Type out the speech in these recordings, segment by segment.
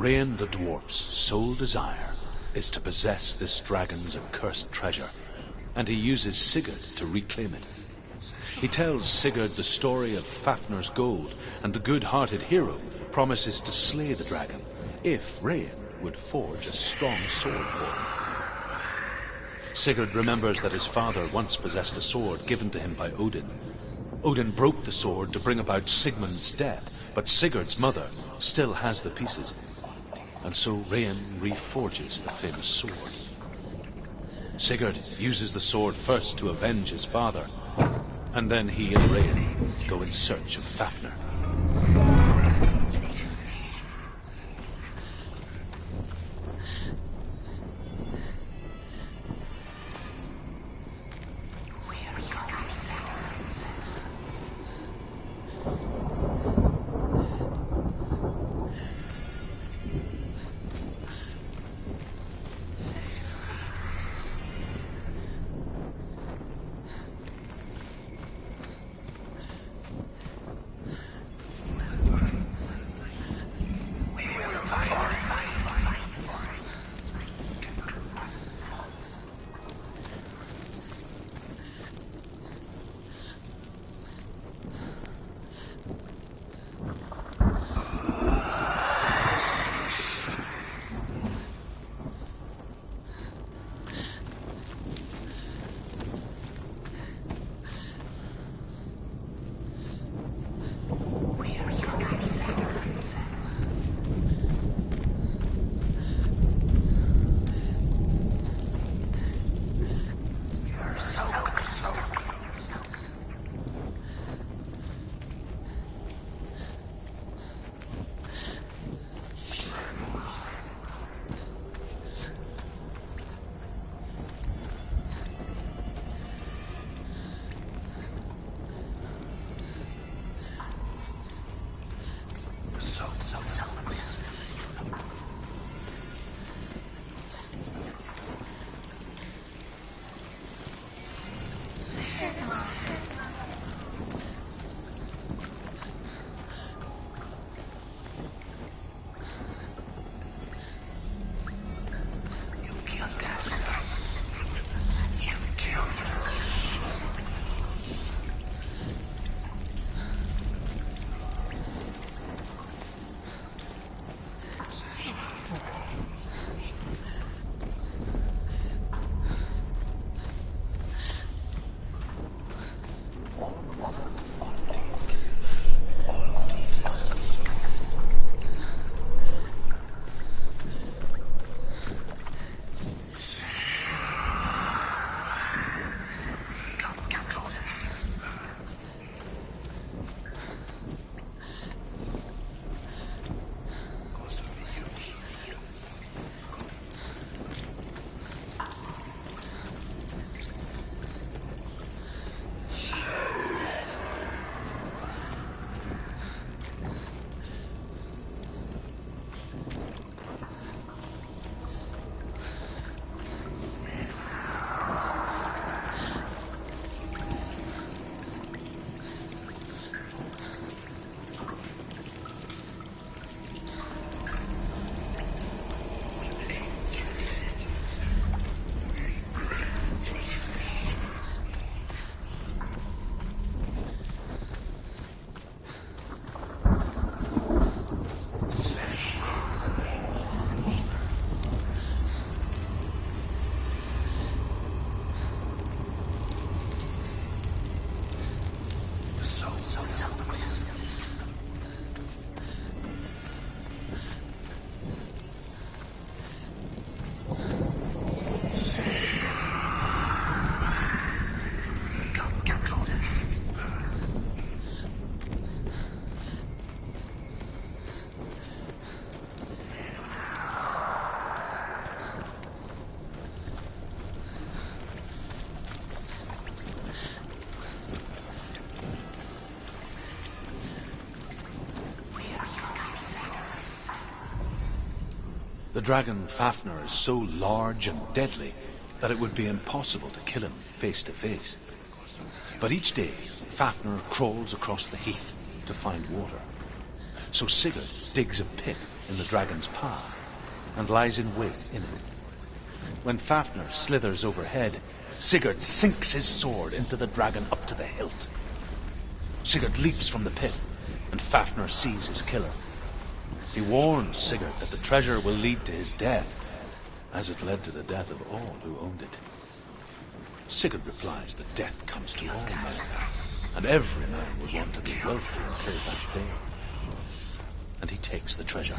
Rain the dwarf's sole desire is to possess this dragon's accursed treasure, and he uses Sigurd to reclaim it. He tells Sigurd the story of Fafnir's gold, and the good-hearted hero promises to slay the dragon if Rain would forge a strong sword for him. Sigurd remembers that his father once possessed a sword given to him by Odin. Odin broke the sword to bring about Sigmund's death, but Sigurd's mother still has the pieces, and so Rain reforges the famous sword. Sigurd uses the sword first to avenge his father, and then he and Rain go in search of Fafnir. The dragon Fafnir is so large and deadly that it would be impossible to kill him face to face. But each day, Fafnir crawls across the heath to find water. So Sigurd digs a pit in the dragon's path and lies in wait in it. When Fafnir slithers overhead, Sigurd sinks his sword into the dragon up to the hilt. Sigurd leaps from the pit, and Fafnir sees his killer. He warns Sigurd that the treasure will lead to his death, as it led to the death of all who owned it. Sigurd replies that death comes to all men, and every man would want to be wealthy until that day. And he takes the treasure.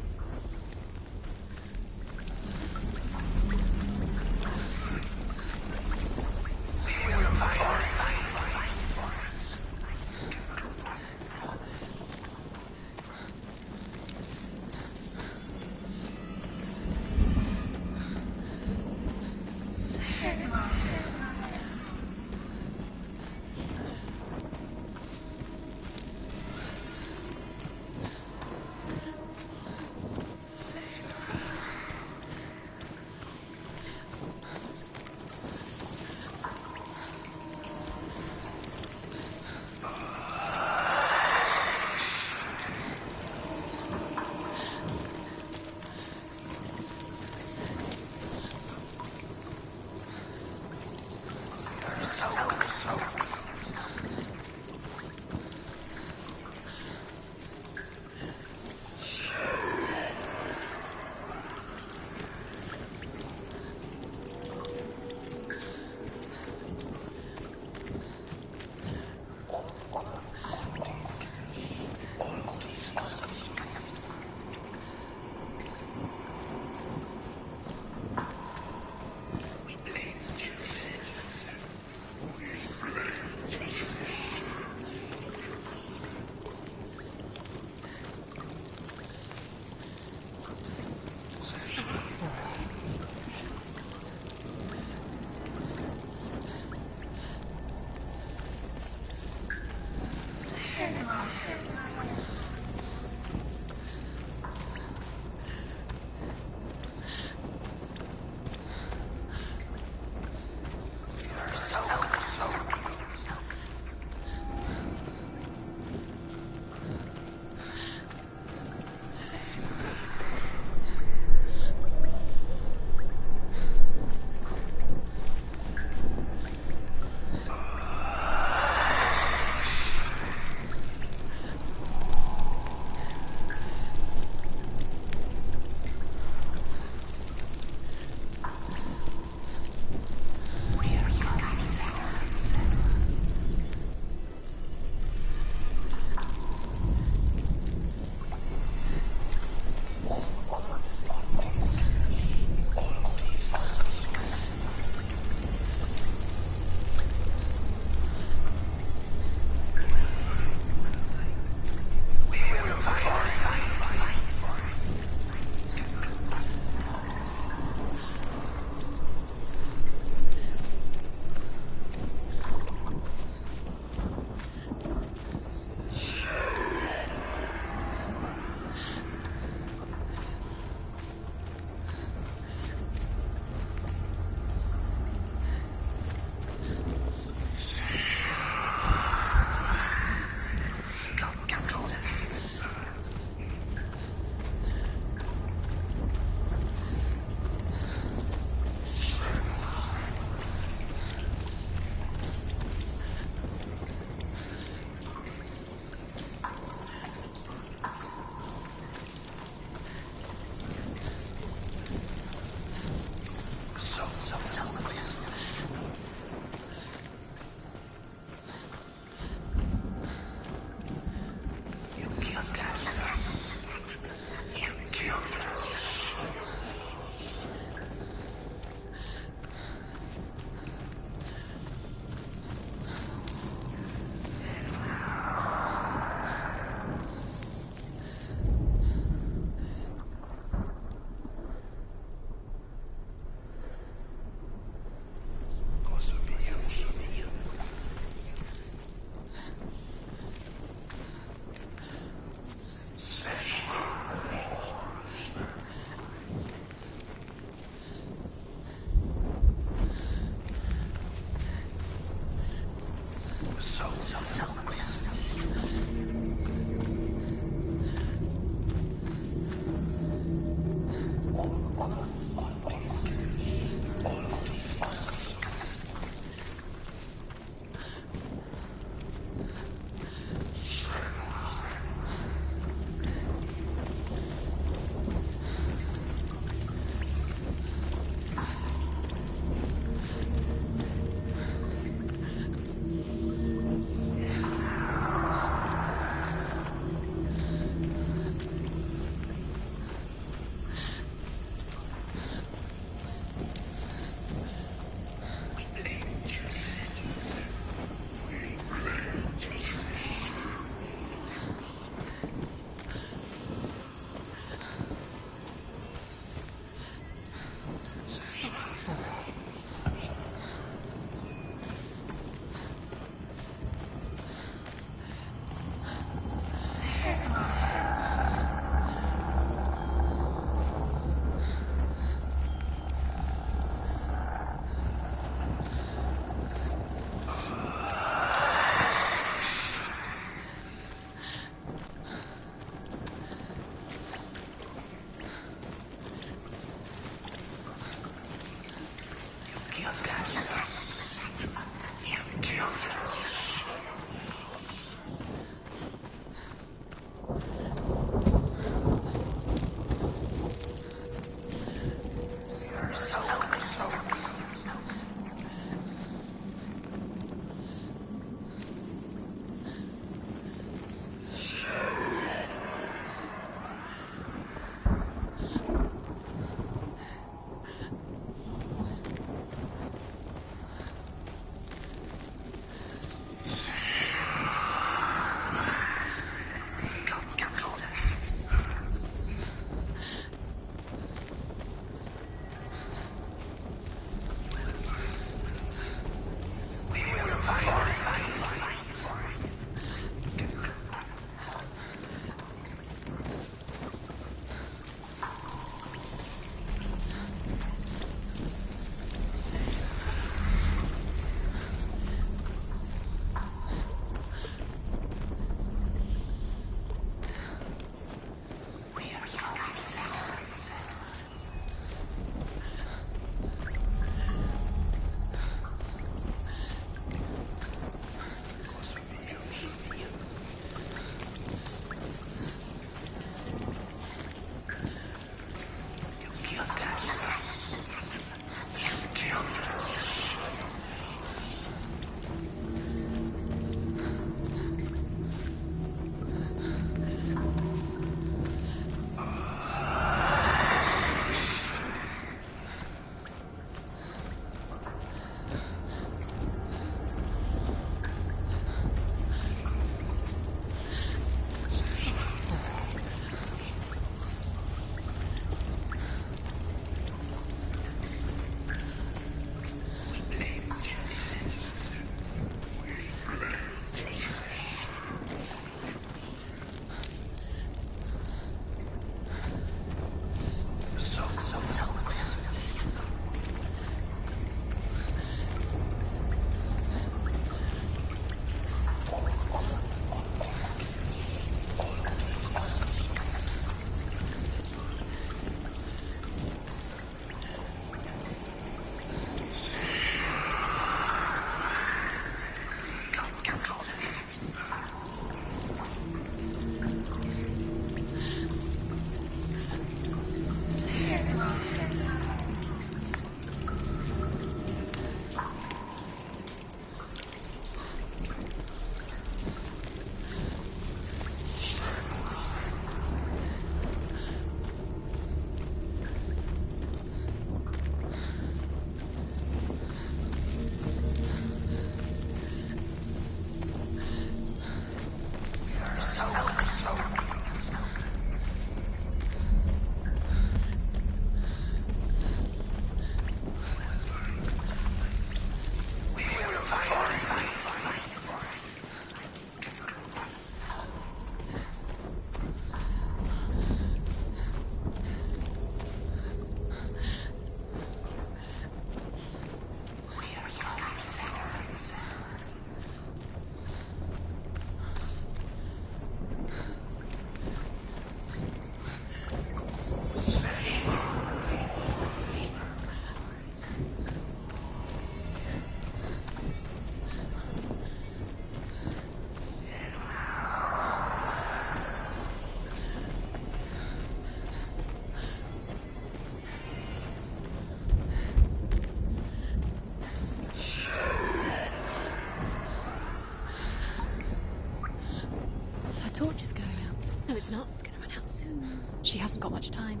torch is going out. No, it's not. It's going to run out soon. She hasn't got much time.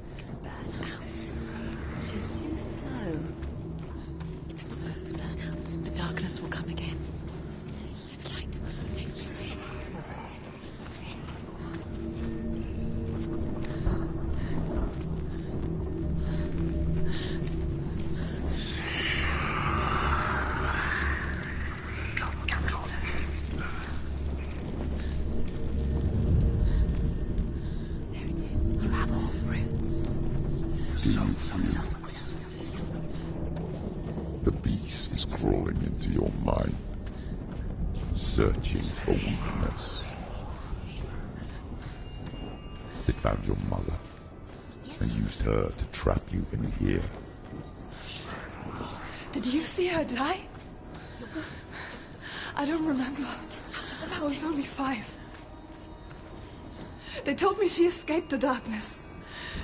It's going to burn out. She's too slow. It's not going to burn out. The darkness will come again. Stay light. Safely. Crawling into your mind, searching for weakness. It found your mother and used her to trap you in here. Did you see her die? I don't remember. I was only 5. They told me she escaped the darkness,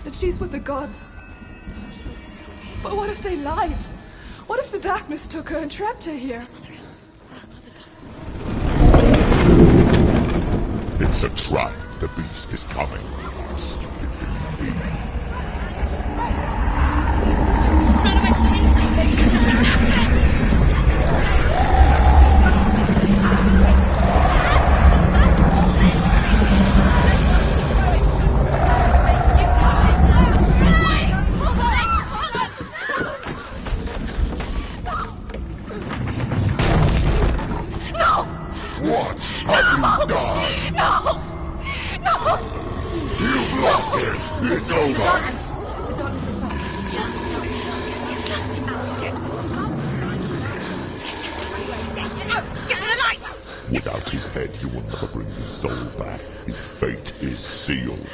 that she's with the gods. But what if they lied? What if the darkness took her and trapped her here? It's a trap. The beast is coming. Stupid thing. It's over! The darkness is back. Lost him. You've lost him out. Get in the light! Without his head, you will never bring his soul back. His fate is sealed.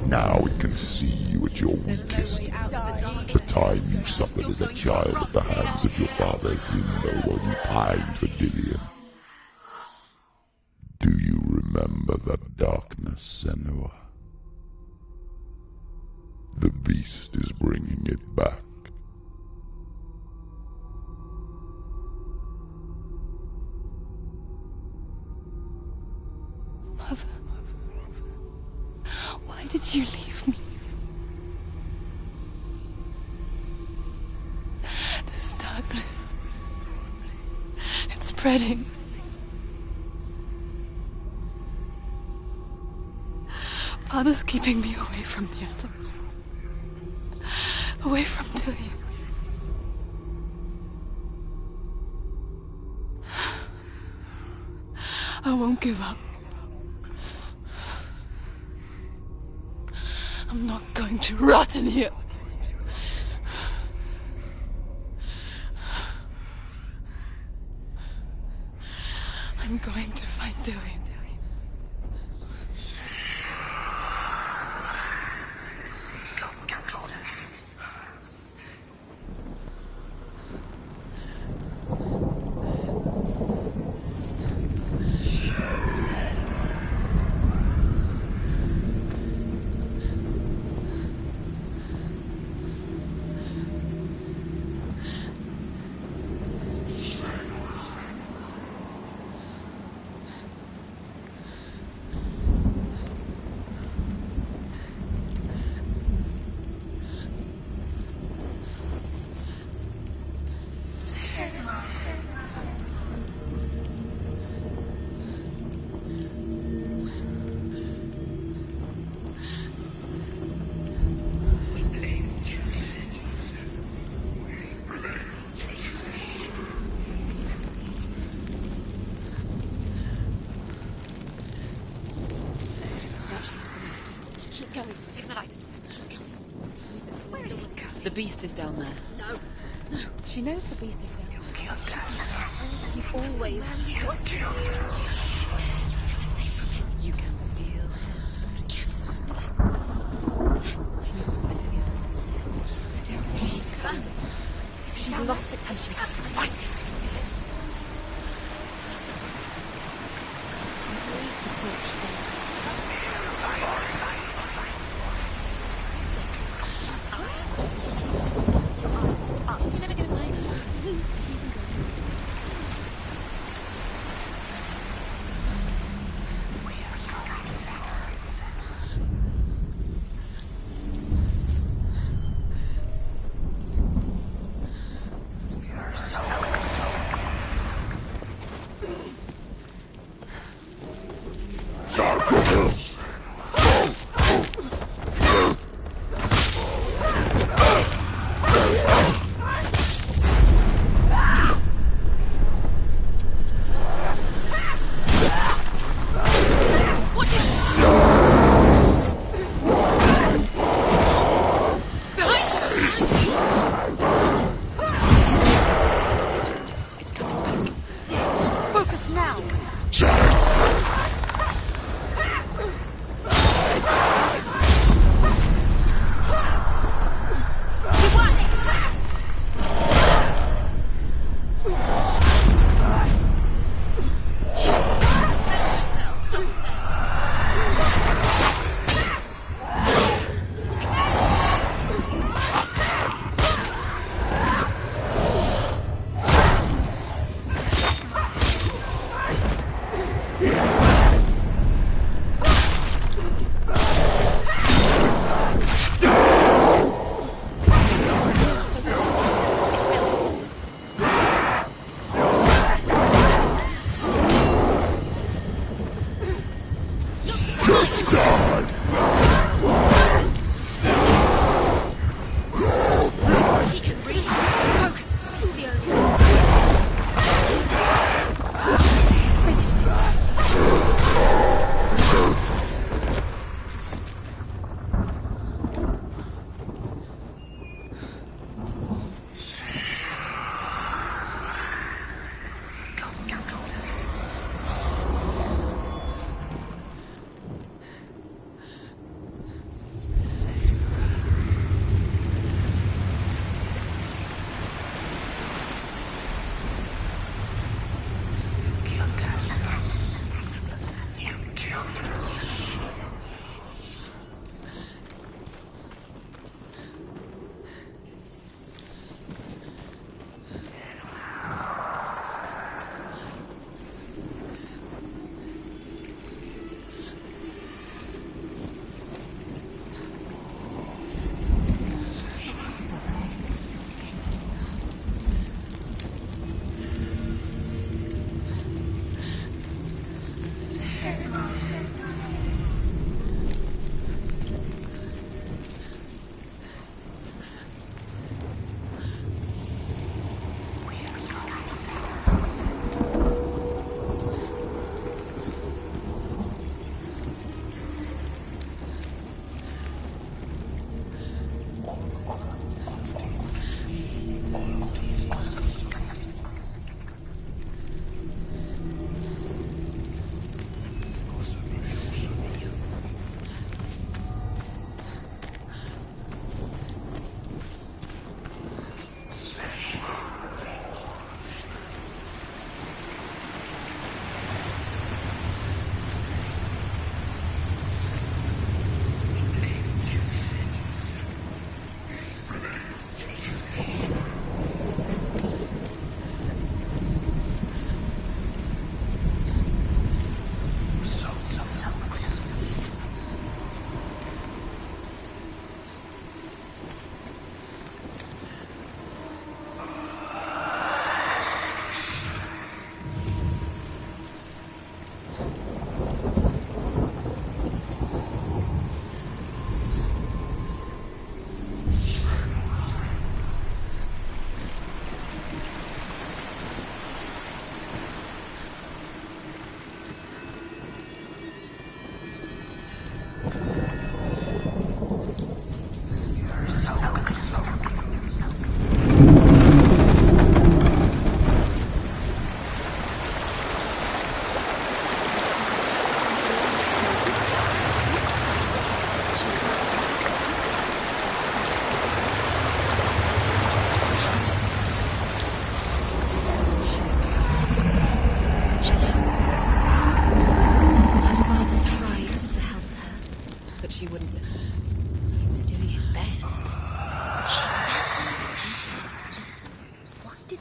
Now it can see you at your weakest. The time you suffered as a child at the hands of your father Zindo while you pined for Dillian. Do you remember that darkness, Senua? The beast is bringing it back. Mother, why did you leave me? This darkness, it's spreading. Father's keeping me away from the others. Away from Dillian. I won't give up. I'm not going to rot in here. I'm going to find Dillian. The beast is down there. No. She knows the beast is down there. He's always got you. You're safe from him. You can feel him. She needs to find him. She's found it. She lost it and she has to find it. The torch out. You're never going to find us.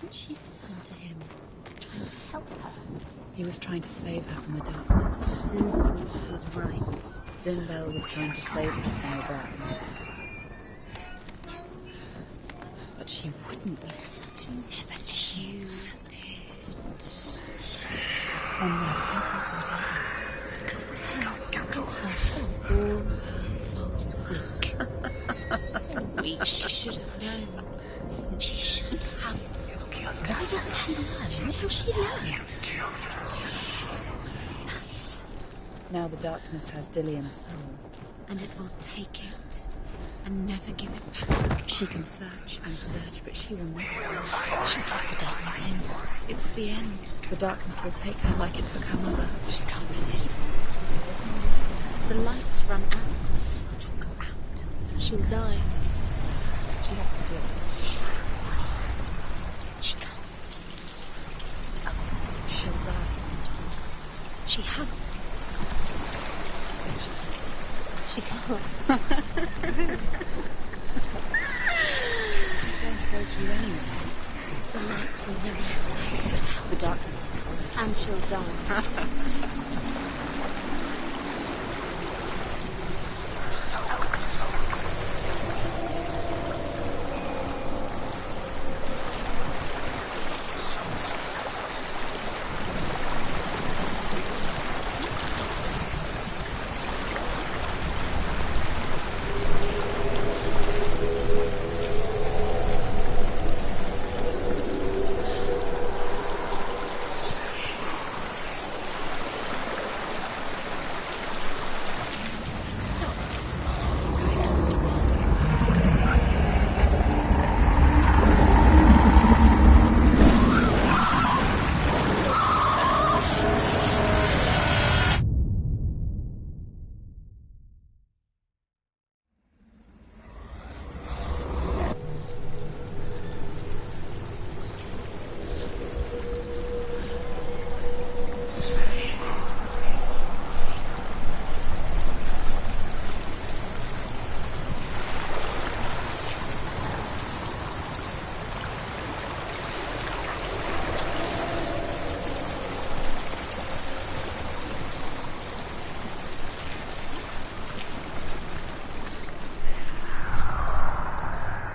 didn't she listen to him? Trying to help her? He was trying to save her from the darkness. Zinbel was right. Zinbel was trying to save her from the darkness. But she wouldn't listen. Never choose. And now everybody is Because of her. all her faults. Weak. She should have known. She should have. Why doesn't she learn? What will she learn? She doesn't understand. Now the darkness has Dillian's soul. And it will take it and never give it back. She can search and search, but she will never. She's let the darkness in. It's the end. The darkness will take her like it took her mother. She can't resist. The lights run out. She'll go out. She'll die. She has to do it. She can't. She'll die. She has to. She can't. She's going to go through anyway. The light will never out. The darkness is gone. And she'll die.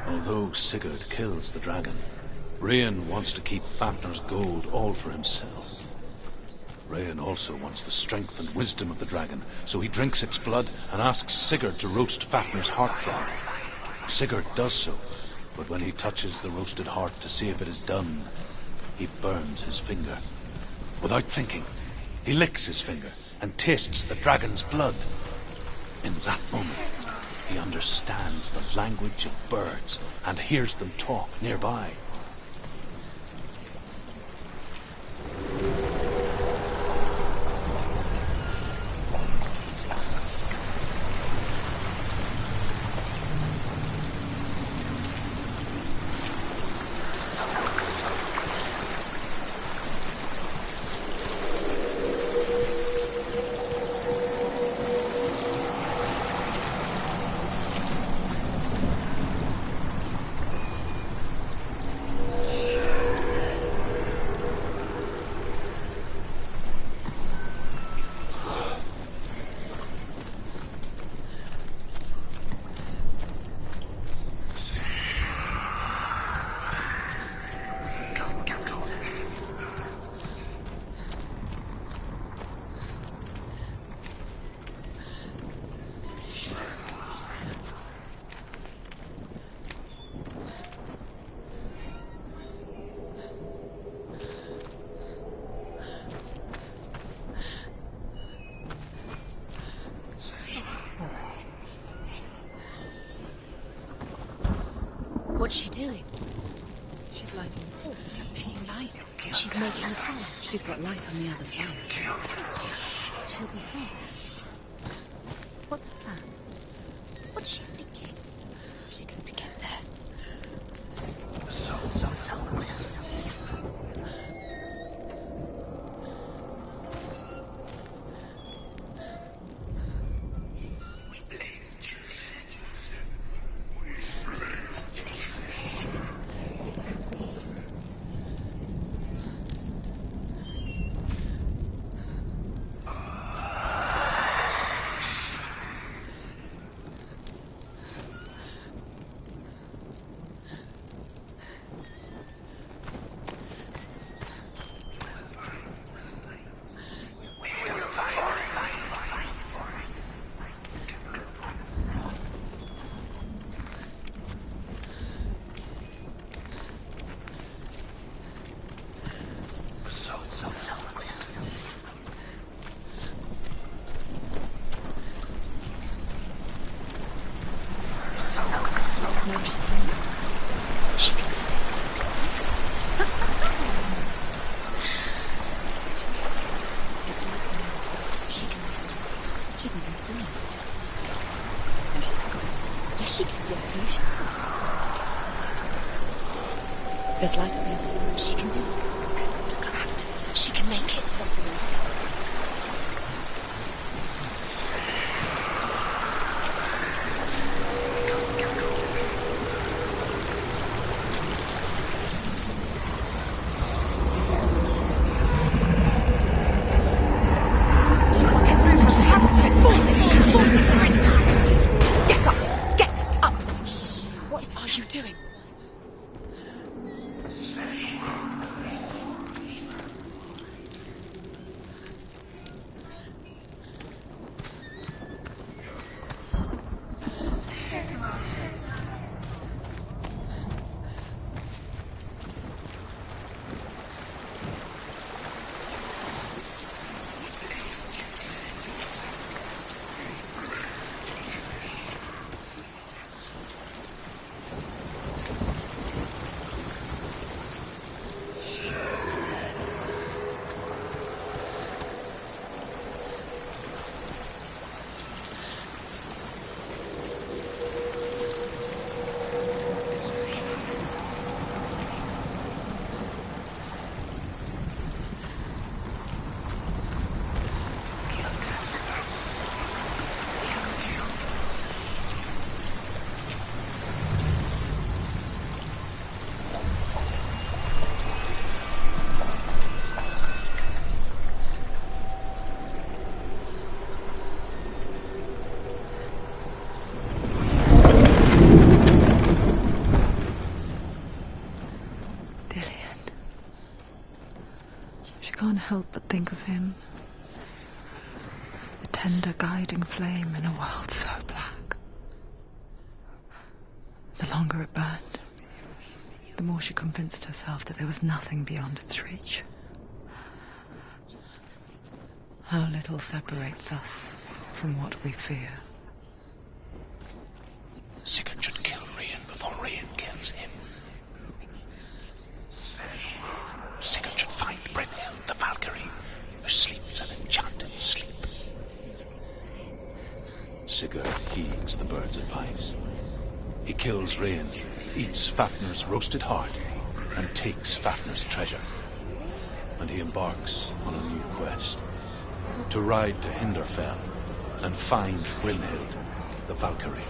Although Sigurd kills the dragon, Rayan wants to keep Fafnir's gold all for himself. Rayan also wants the strength and wisdom of the dragon, so he drinks its blood and asks Sigurd to roast Fafnir's heart for him. Sigurd does so, but when he touches the roasted heart to see if it is done, he burns his finger. Without thinking, he licks his finger and tastes the dragon's blood. In that moment, he understands the language of birds and hears them talk nearby. What's she doing? She's lighting the torch. She's making light. She's making a fire. She's got light on the other side. She'll be safe. What's her plan? What's she thinking? How's she going to get there? There's light on the other side. She can do it. Go out. She can make it. Get up! Get up! What are you doing? Can't help but think of him. The tender guiding flame in a world so black. The longer it burned, the more she convinced herself that there was nothing beyond its reach. How little separates us from what we fear. Sigurd should kill Rian before Rian kills him. Sigurd should find Brynhild, the Valkyrie, who sleeps an enchanted sleep. Sigurd heeds the bird's advice. He kills Rian, eats Fafnir's roasted heart, and takes Fafnir's treasure. And he embarks on a new quest, to ride to Hinderfell and find Brynhild, the Valkyrie.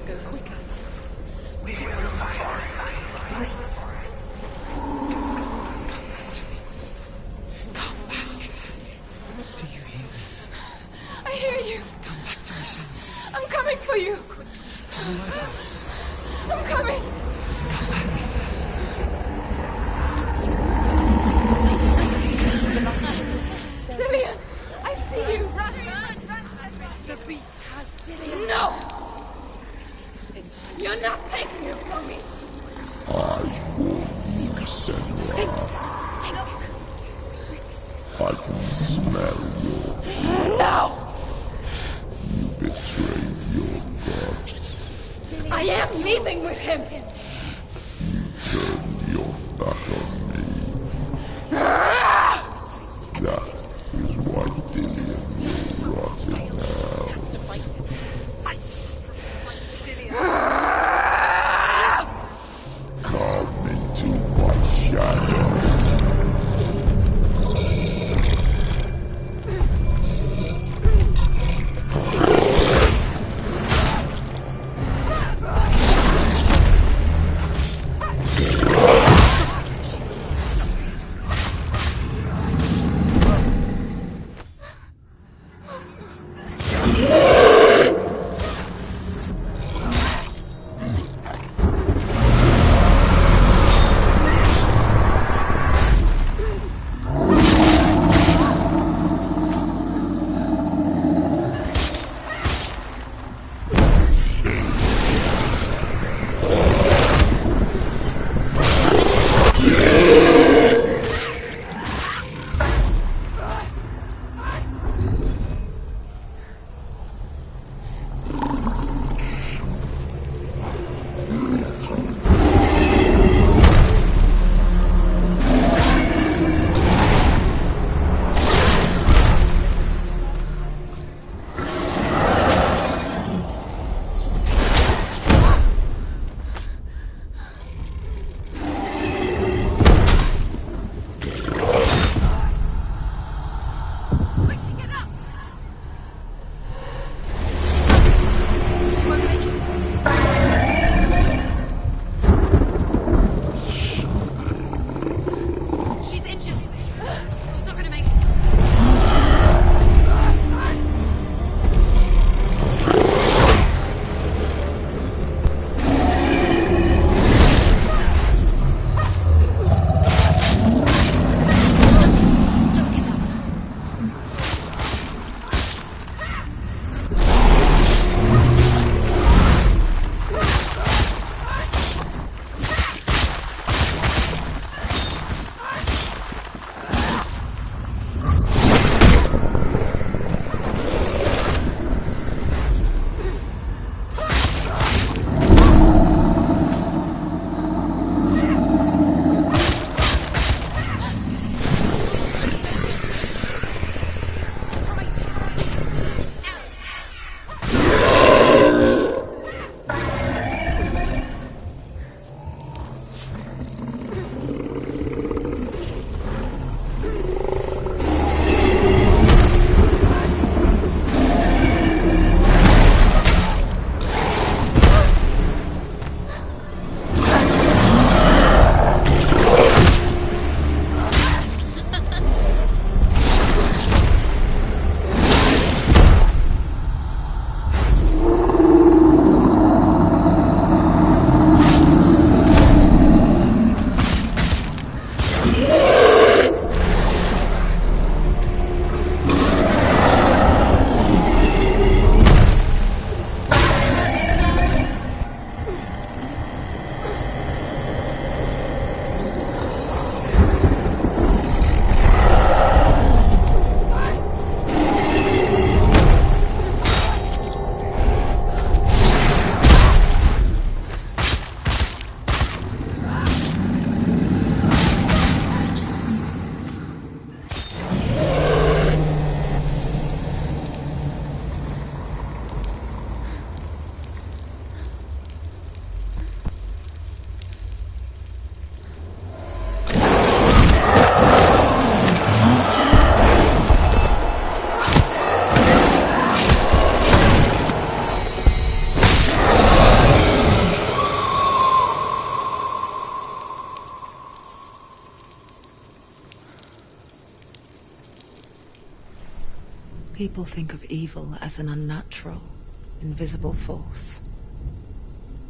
Go quicker. I hear you. Come back to me soon. I'm coming for you. Follow my voice. I'm coming. Dillian, I see you. Run. The beast has Dillian. No. You're not taking it from me. I warn you, Senra. I can smell your... No. You betrayed your god. I am leaving with him. You turned your back on me. That is why Dillian will rot in hell. Come into my shadow. People think of evil as an unnatural, invisible force,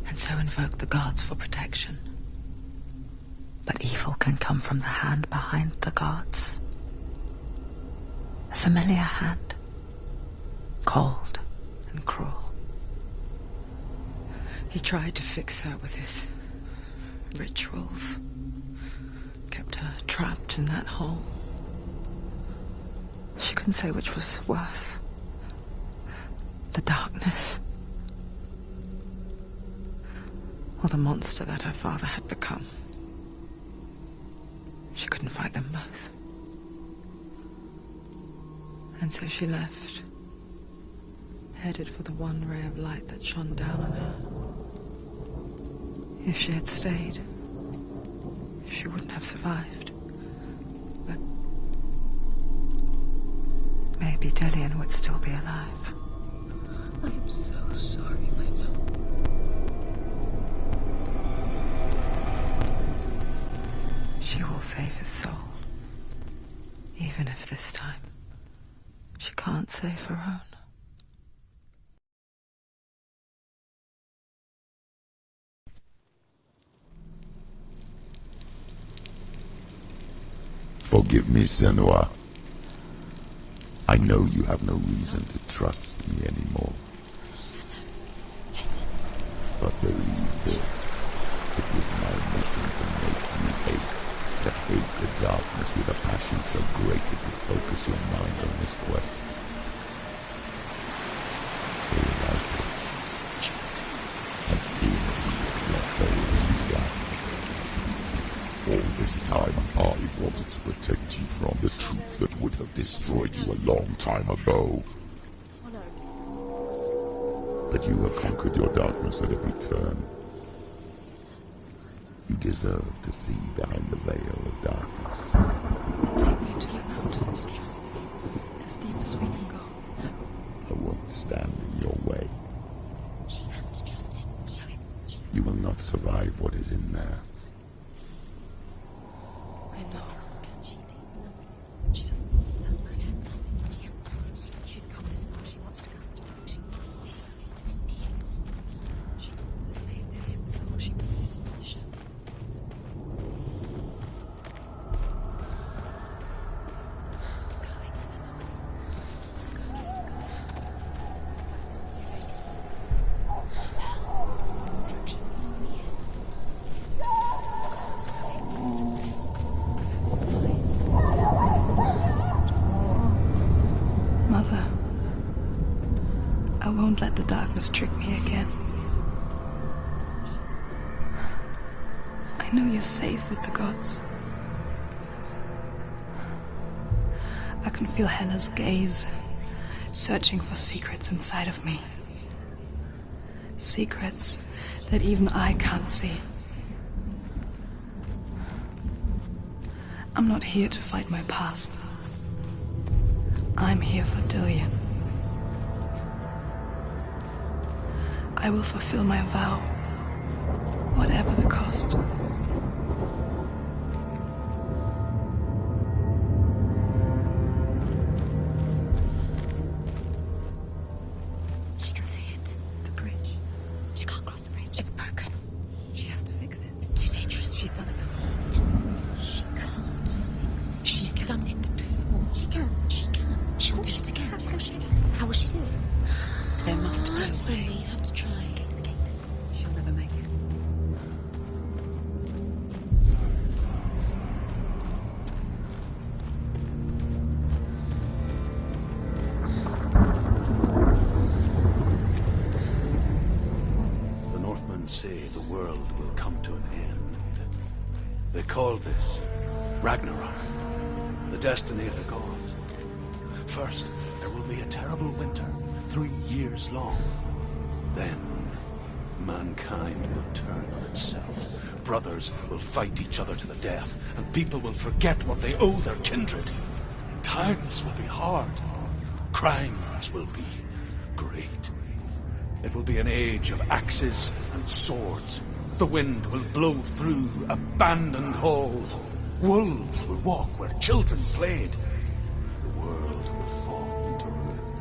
and so invoke the gods for protection. But evil can come from the hand behind the gods. A familiar hand, cold and cruel. He tried to fix her with his rituals, kept her trapped in that hole. She couldn't say which was worse. The darkness, or the monster that her father had become. She couldn't fight them both. And so she left, headed for the one ray of light that shone down on her. If she had stayed, she wouldn't have survived. But maybe Dillian would still be alive. I'm so sorry, my love. She will save his soul. Even if this time she can't save her own. Forgive me, Senua. I know you have no reason to trust me anymore. Shadow, listen. But believe this, it was my mission to make you hate. To hate the darkness with a passion so great it would focus your mind on this quest. Realize it. Yes. And feel that you will not go in darkness. All this time I wanted to protect you from the truth that would have destroyed you a long time ago. But you have conquered your darkness at every turn. You deserve to see behind the veil of darkness. Take me to the mountains, trust me, as deep as we can go. I won't stand in your way. She has to trust him. You will not survive what is in there. I know. She doesn't want to tell. She has nothing. She has nothing. She's come this far. She wants to go forward. She wants this to be it. She wants to save Dillian's soul. She must listen to the shadow. Going, Senna. It's too dangerous to listen. Destruction is the end. Mother, I won't let the darkness trick me again. I know you're safe with the gods. I can feel Hela's gaze, searching for secrets inside of me. Secrets that even I can't see. I'm not here to fight my past. I'm here for Dillian. I will fulfill my vow, whatever the cost. She can see it. The bridge. She can't cross the bridge. It's broken. She has to fix it. It's too dangerous. She's done it before. She can't fix it. She's done it before. She can. She can. She'll do it again. How will she do it? There must be a Sorry, way. you have to try. Get to the gate. She'll never make it. The Northmen say the world will come to an end. They call this Ragnarok, the destiny of the gods. First, there will be a terrible winter, 3 years long. Then, mankind will turn on itself. Brothers will fight each other to the death, and people will forget what they owe their kindred. Times will be hard. Crimes will be great. It will be an age of axes and swords. The wind will blow through abandoned halls. Wolves will walk where children played. The world will fall into ruin.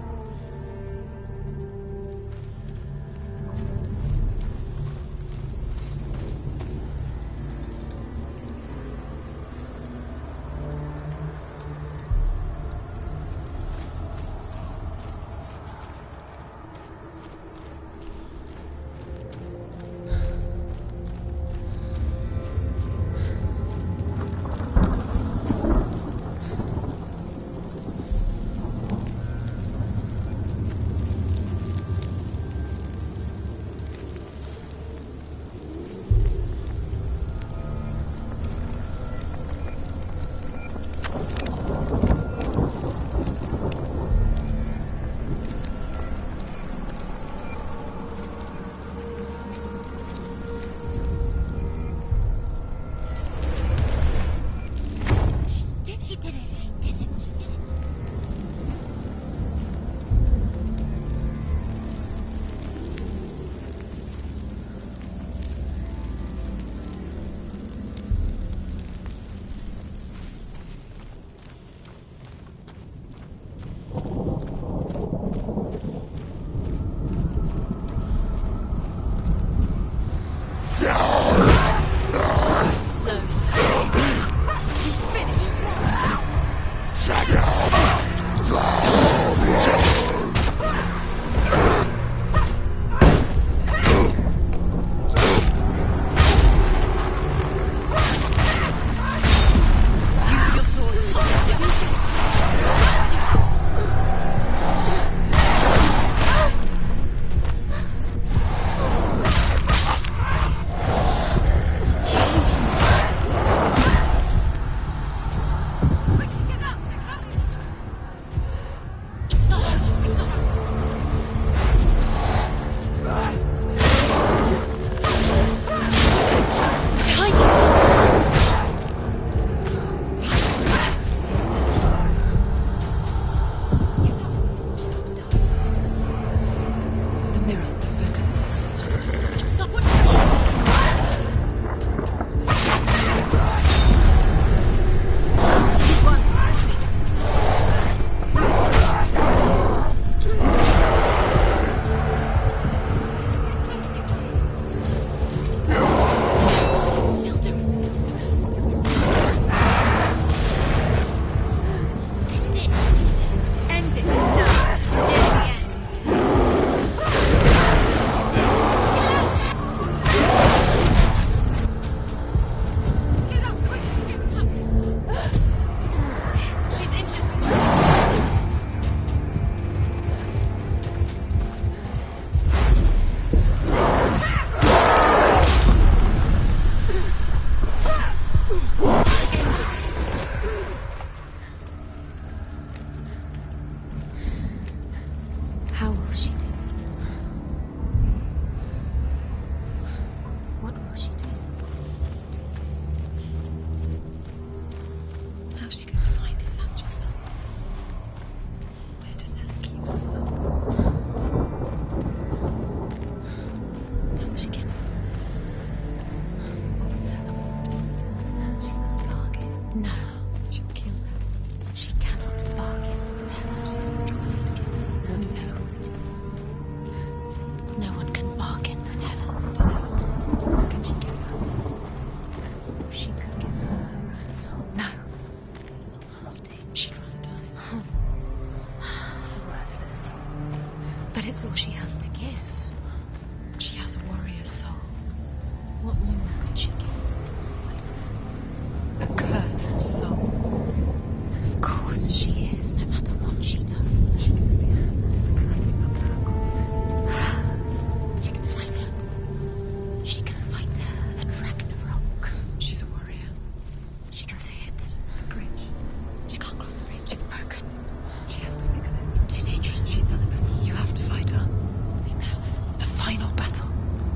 final battle.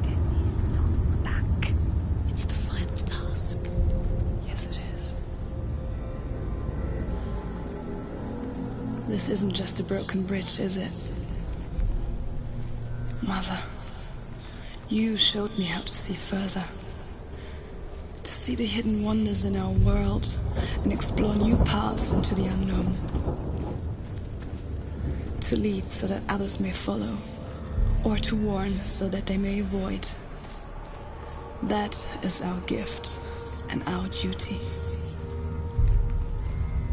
Get his soul back. It's the final task. Yes, it is. This isn't just a broken bridge, is it? Mother, you showed me how to see further. To see the hidden wonders in our world and explore new paths into the unknown. To lead so that others may follow, or to warn so that they may avoid. That is our gift and our duty.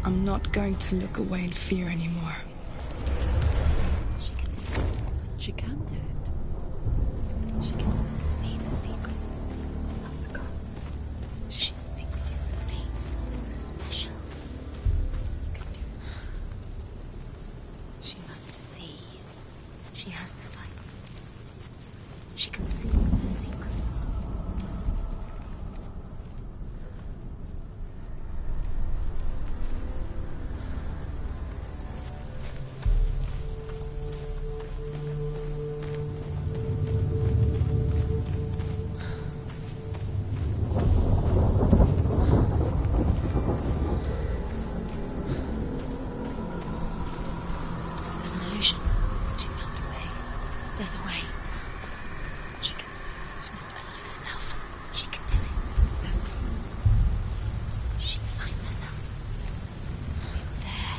I'm not going to look away in fear anymore. She can do it. She can do it. She can still see the secrets of the gods. She thinks you're so special. You can do it. She must see. She has the sight. She can see the secrets. There's an illusion. She's found a way. There's a way. She can see. She must align herself. She can do it. Yes. She aligns herself. It's there.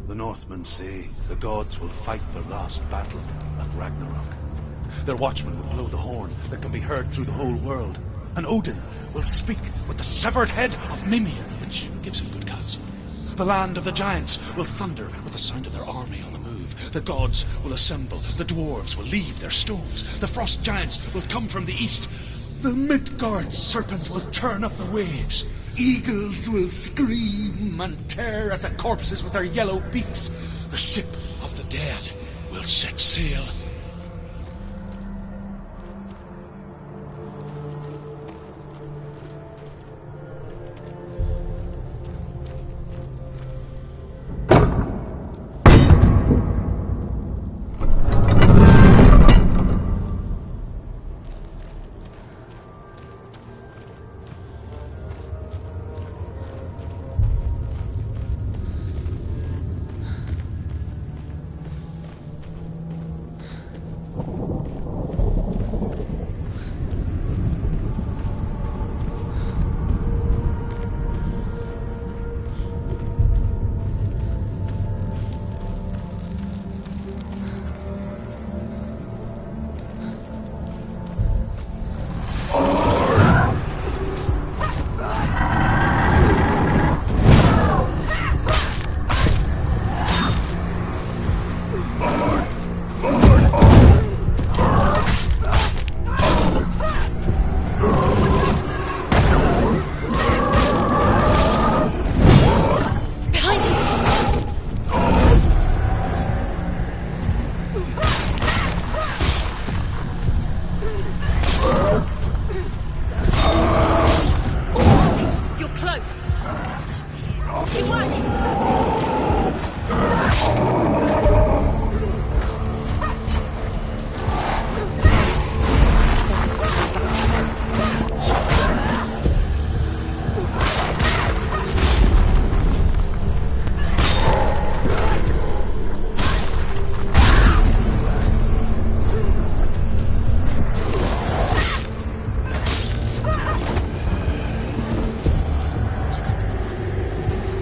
The Northmen say the gods will fight their last battle at Ragnarok. Their watchmen will blow the horn that can be heard through the whole world. And Odin will speak with the severed head of Mimir, which gives him good counsel. The land of the giants will thunder with the sound of their army on the move. The gods will assemble. The dwarves will leave their stones. The frost giants will come from the east. The Midgard serpent will turn up the waves. Eagles will scream and tear at the corpses with their yellow beaks. The ship of the dead will set sail.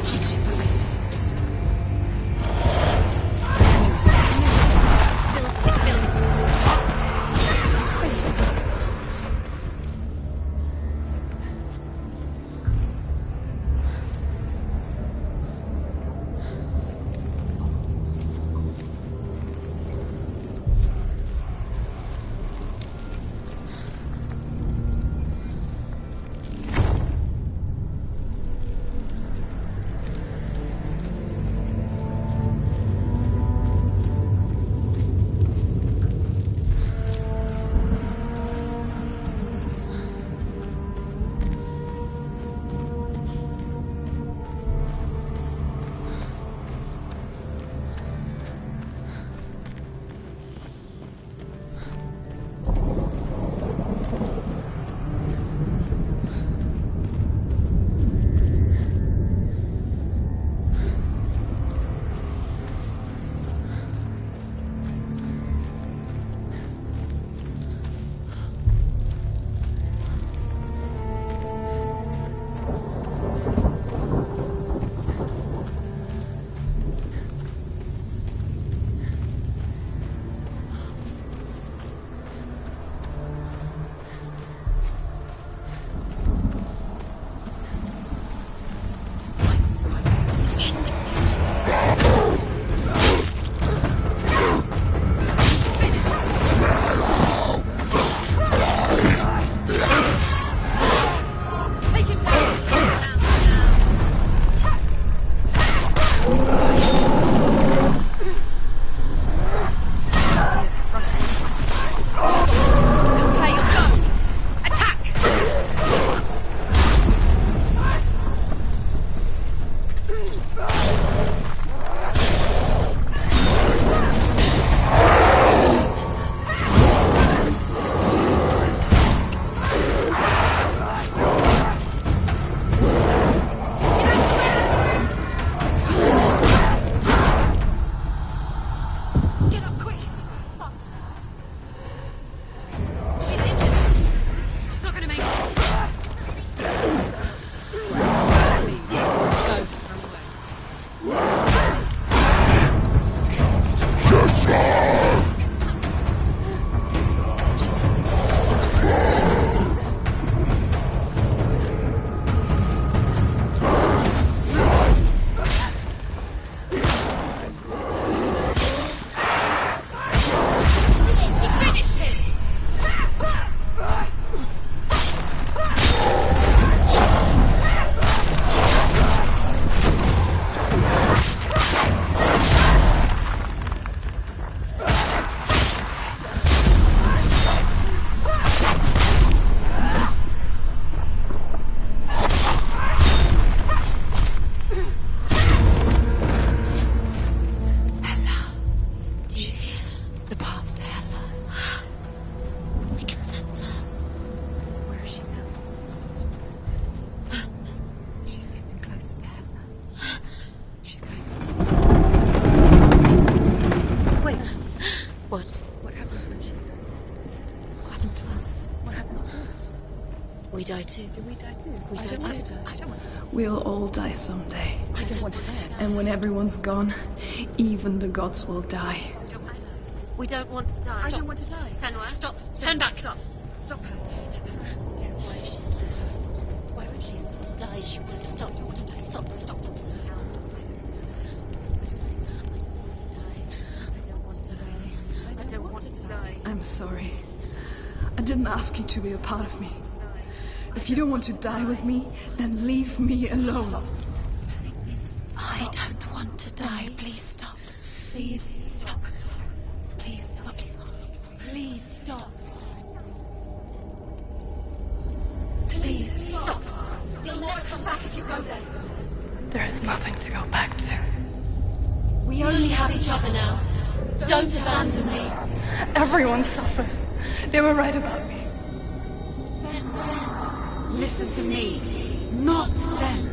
Focus. We die too. Do we die too? We die too. I don't want to die. We'll all die someday. I don't want to die. And when everyone's gone, even the gods will die. We don't want to die. I don't want to die. Senua, stop. Turn back. Stop. Stop her. Why would she stop to die? She would stop. Stop. I don't want to die. I'm sorry. I didn't ask you to be a part of me. If you don't want to die with me, then leave me alone. I don't want to die. Please stop. Please stop. Please stop. Please stop. Please stop. You'll never come back if you go there. There is nothing to go back to. We only have each other now. Don't abandon me. Everyone suffers. They were right about me. Listen to me, not them.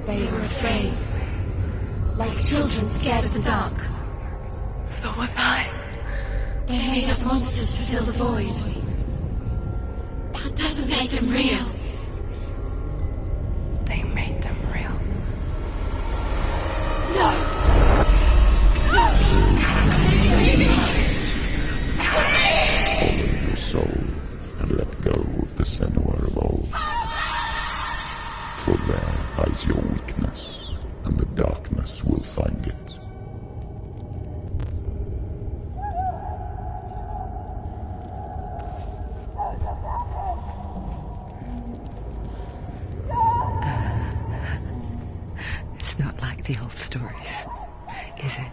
They were afraid. Like children scared of the dark. So was I. They made up monsters to fill the void. That doesn't make them real. Expose your weakness, and the darkness will find it. It's not like the old stories, is it?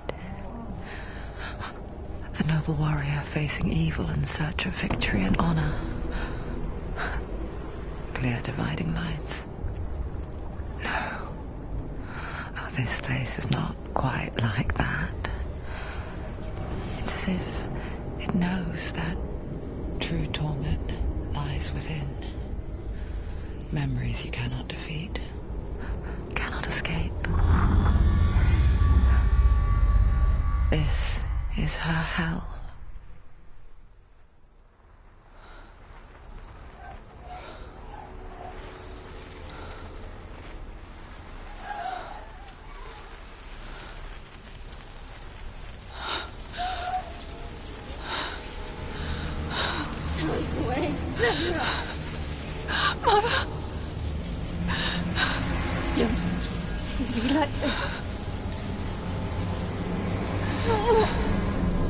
The noble warrior facing evil in search of victory and honor. Clear dividing lines. No. Oh, this place is not quite like that. It's as if it knows that true torment lies within. Memories you cannot defeat, cannot escape. This is her hell. Mother! Don't see me like this.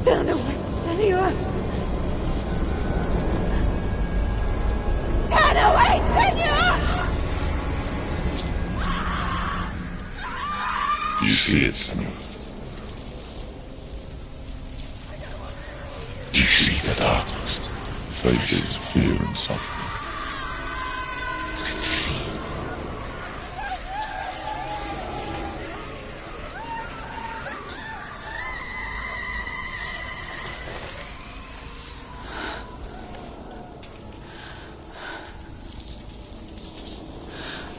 Turn away, Senua! Turn away, Senua! Do you see it, Senua? Do you see the darkness? Faces of fear and suffering. I can see it.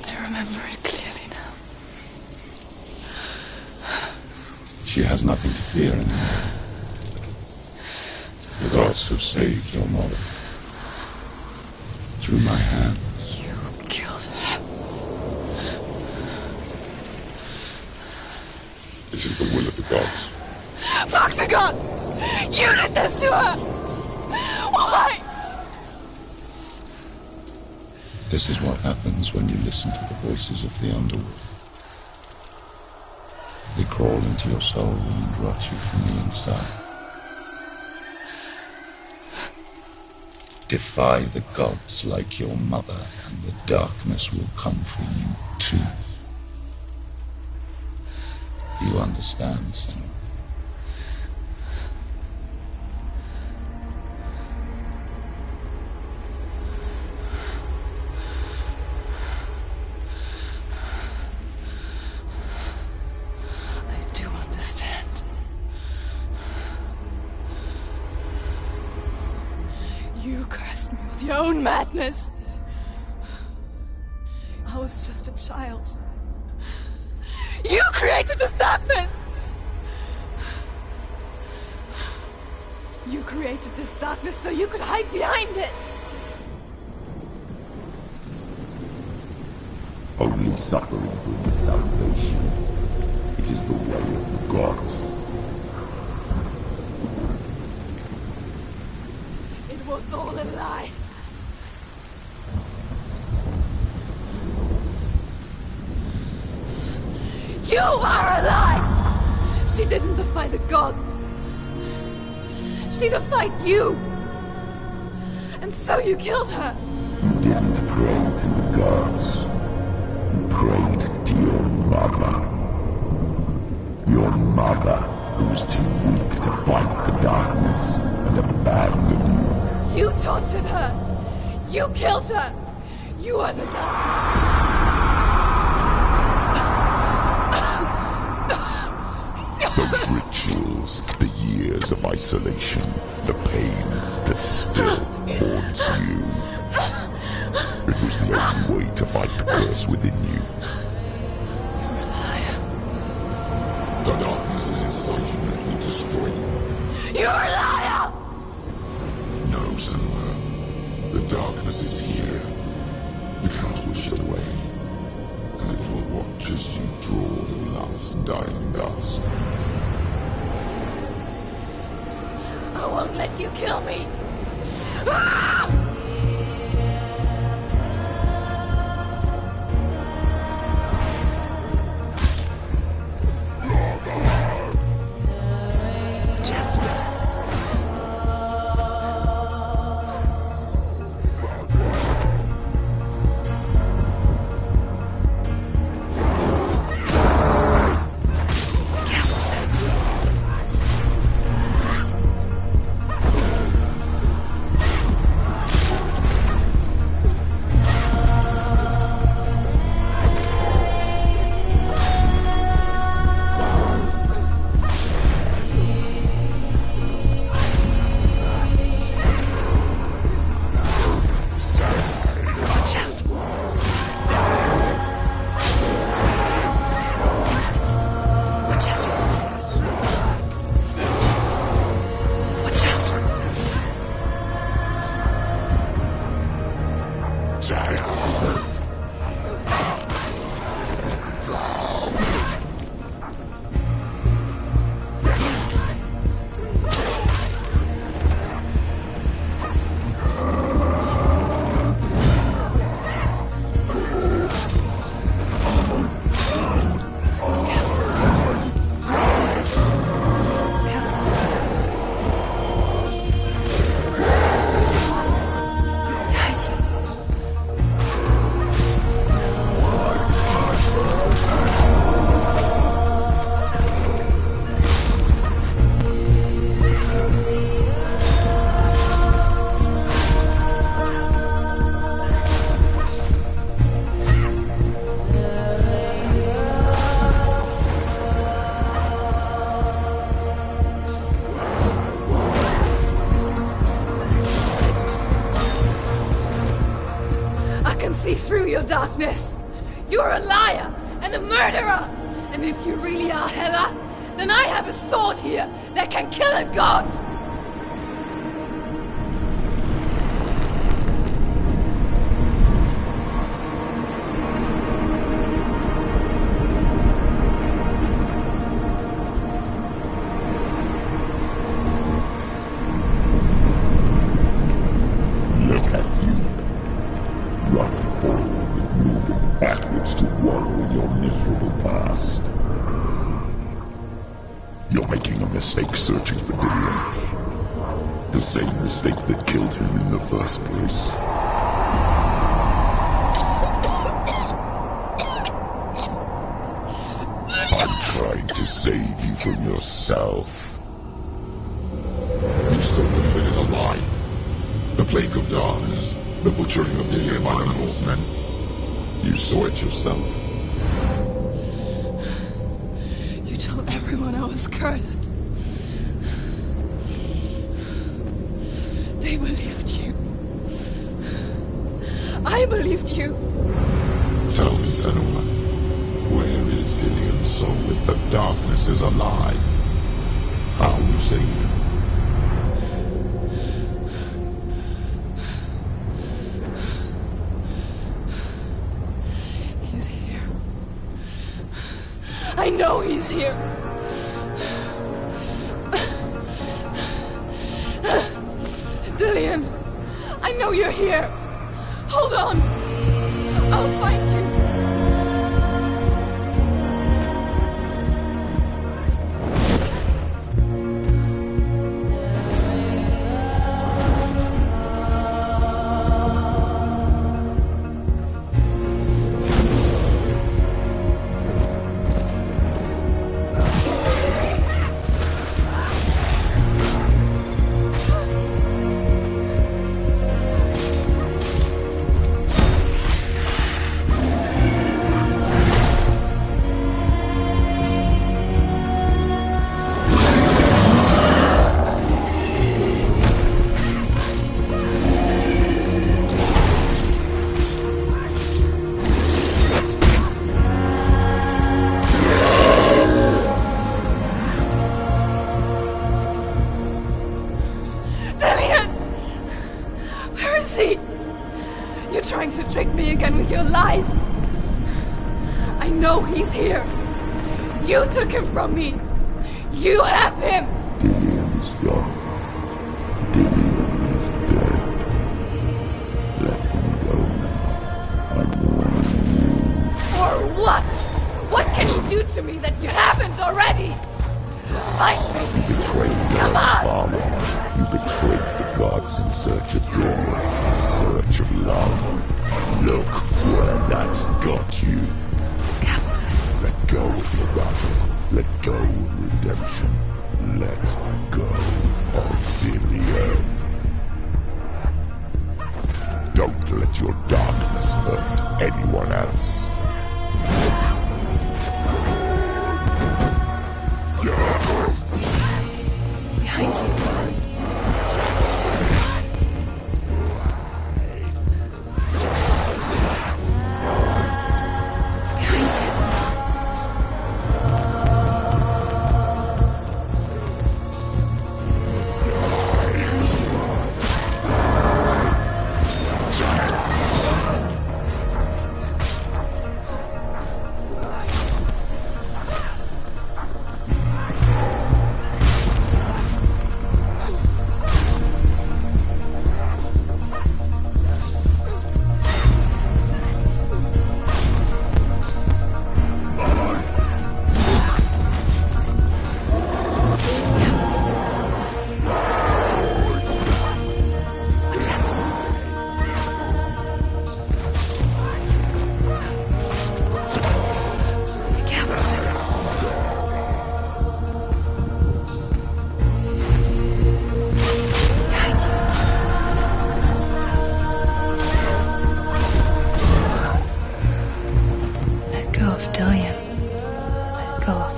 I remember it clearly now. She has nothing to fear anymore. The gods have saved your mother. Through my hand. You killed her. It is the will of the gods. Fuck the gods! You did this to her! Why? This is what happens when you listen to the voices of the underworld. They crawl into your soul and rot you from the inside. Defy the gods like your mother, and the darkness will come for you too. You understand, Senua? I do understand. You cursed me with your own madness. I was just a child. You created this darkness! You created this darkness so you could hide behind it! Only suffering brings salvation. It is the way of the gods. It was all a lie. You are a lie! She didn't defy the gods. She defied you. And so you killed her. You didn't pray to the gods. You prayed to your mother. Your mother, who was too weak to fight the darkness and abandoned you. You tortured her. You killed her. You are the darkness. Those rituals, the years of isolation, the pain that still haunts you. It was the only way to fight the curse within you. You're a liar. The darkness is inside you, let me destroy you. You're a liar! No, Senua. The darkness is here. You cannot wish it away. And it will watch as you draw your last dying gasp. I won't let you kill me. darkness! You're a liar and a murderer! And if you really are Hela, then I have a sword here that can kill a god! Look at you. Running forward, moving backwards to wallow in your miserable past. You're making a mistake searching for Dillion. The same mistake that killed him in the first place. I'm trying to save you from yourself. You saw that it is a lie. The plague of darkness, the butchering of Dillion by the Norsemen. You saw it yourself. You told everyone I was cursed. They believed you. I believed you. Tell me, Senua, where is Dillion's soul if the darkness is a lie? How will you save him? He's here. I know he's here. Dillion, I know you're here. Hold on. I'll find you. You're trying to trick me again with your lies. I know he's here. You took him from me. You have him. Dillion is gone. Dillion is dead. Let him go now. I'm warning you. For what? What can he do to me that you haven't already? Fight me. You betrayed Come your on. father. You betrayed the gods in search of joy, in search of love. Look where that's got you. Let go of your battle. Let go of redemption. Let go of Dillion. Don't let your darkness hurt anyone else. Behind you.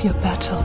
Your battle.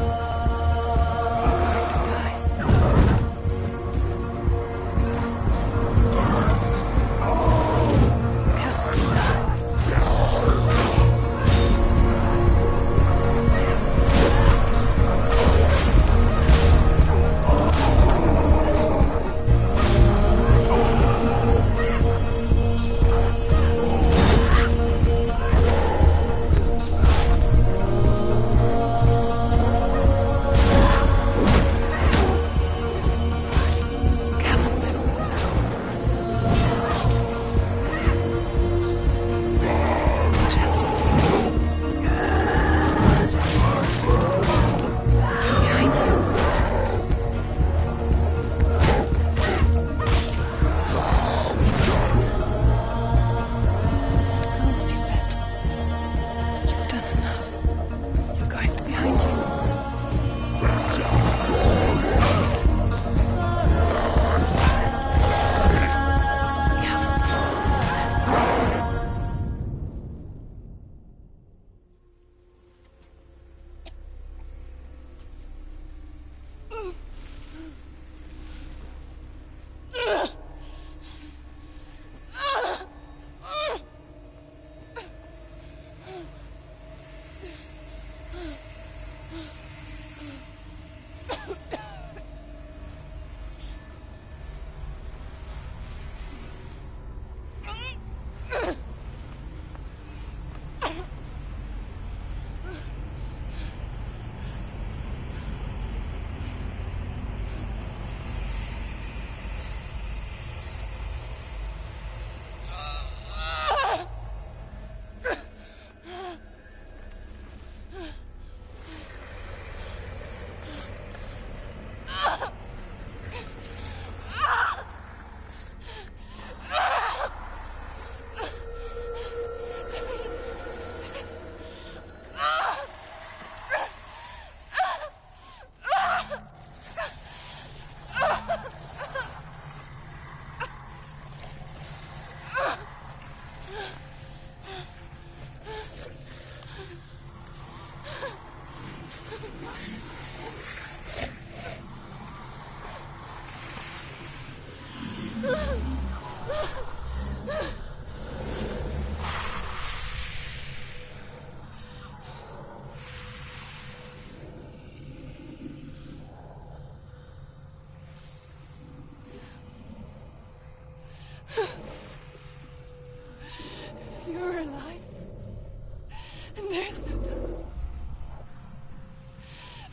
And there's no Thomas.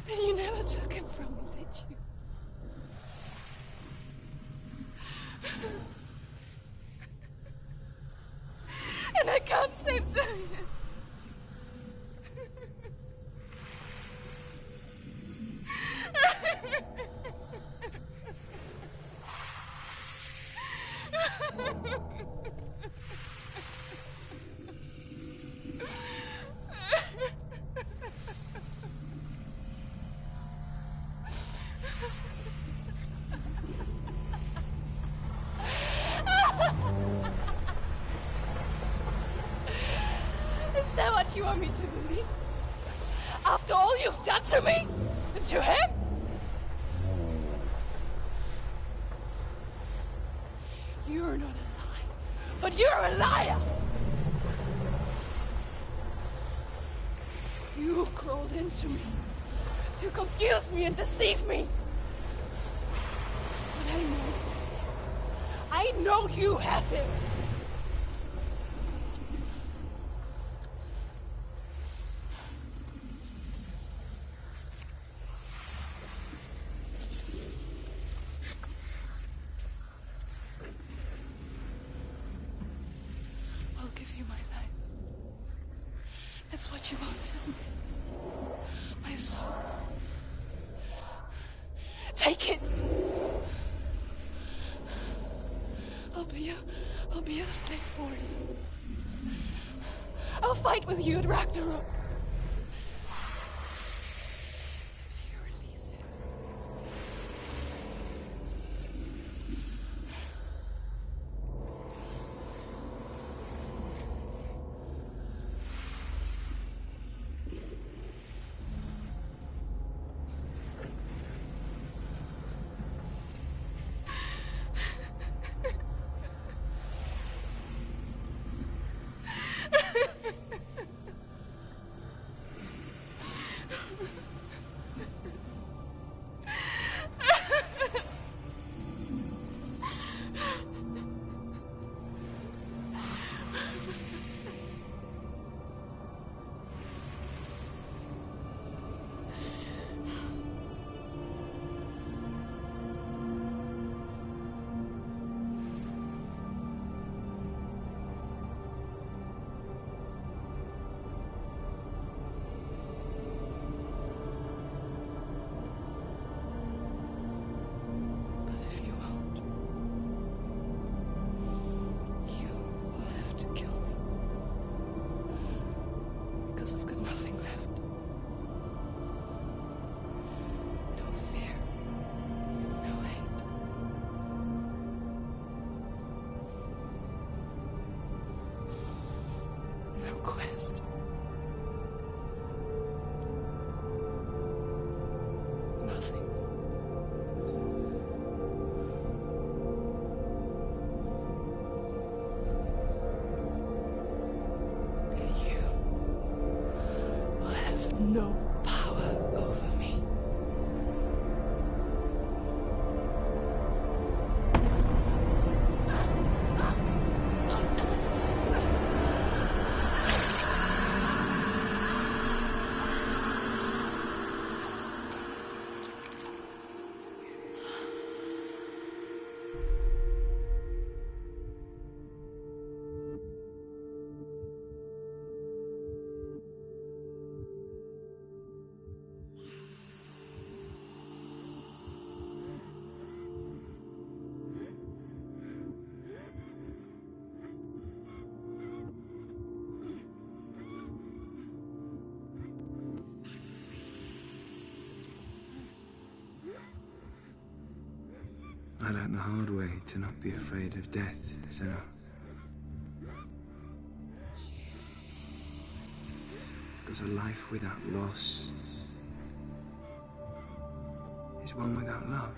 And you never took him from me, did you? And I can't save Diane. Is that what you want me to believe? After all you've done to me? And to him? You're not a lie, but you're a liar! You crawled into me to confuse me and deceive me. But I know he's here. I know you have him. I'll give you my life. That's what you want, isn't it? My soul. Take it. I'll be a slave for you. I'll fight with you at Ragnarok. If you release it. But if you won't, you will have to kill me. Because I've got nothing left. No fear. No hate. No quest. Nothing. And you will have no power over me. I learned the hard way to not be afraid of death, Sarah. Because a life without loss is one without love.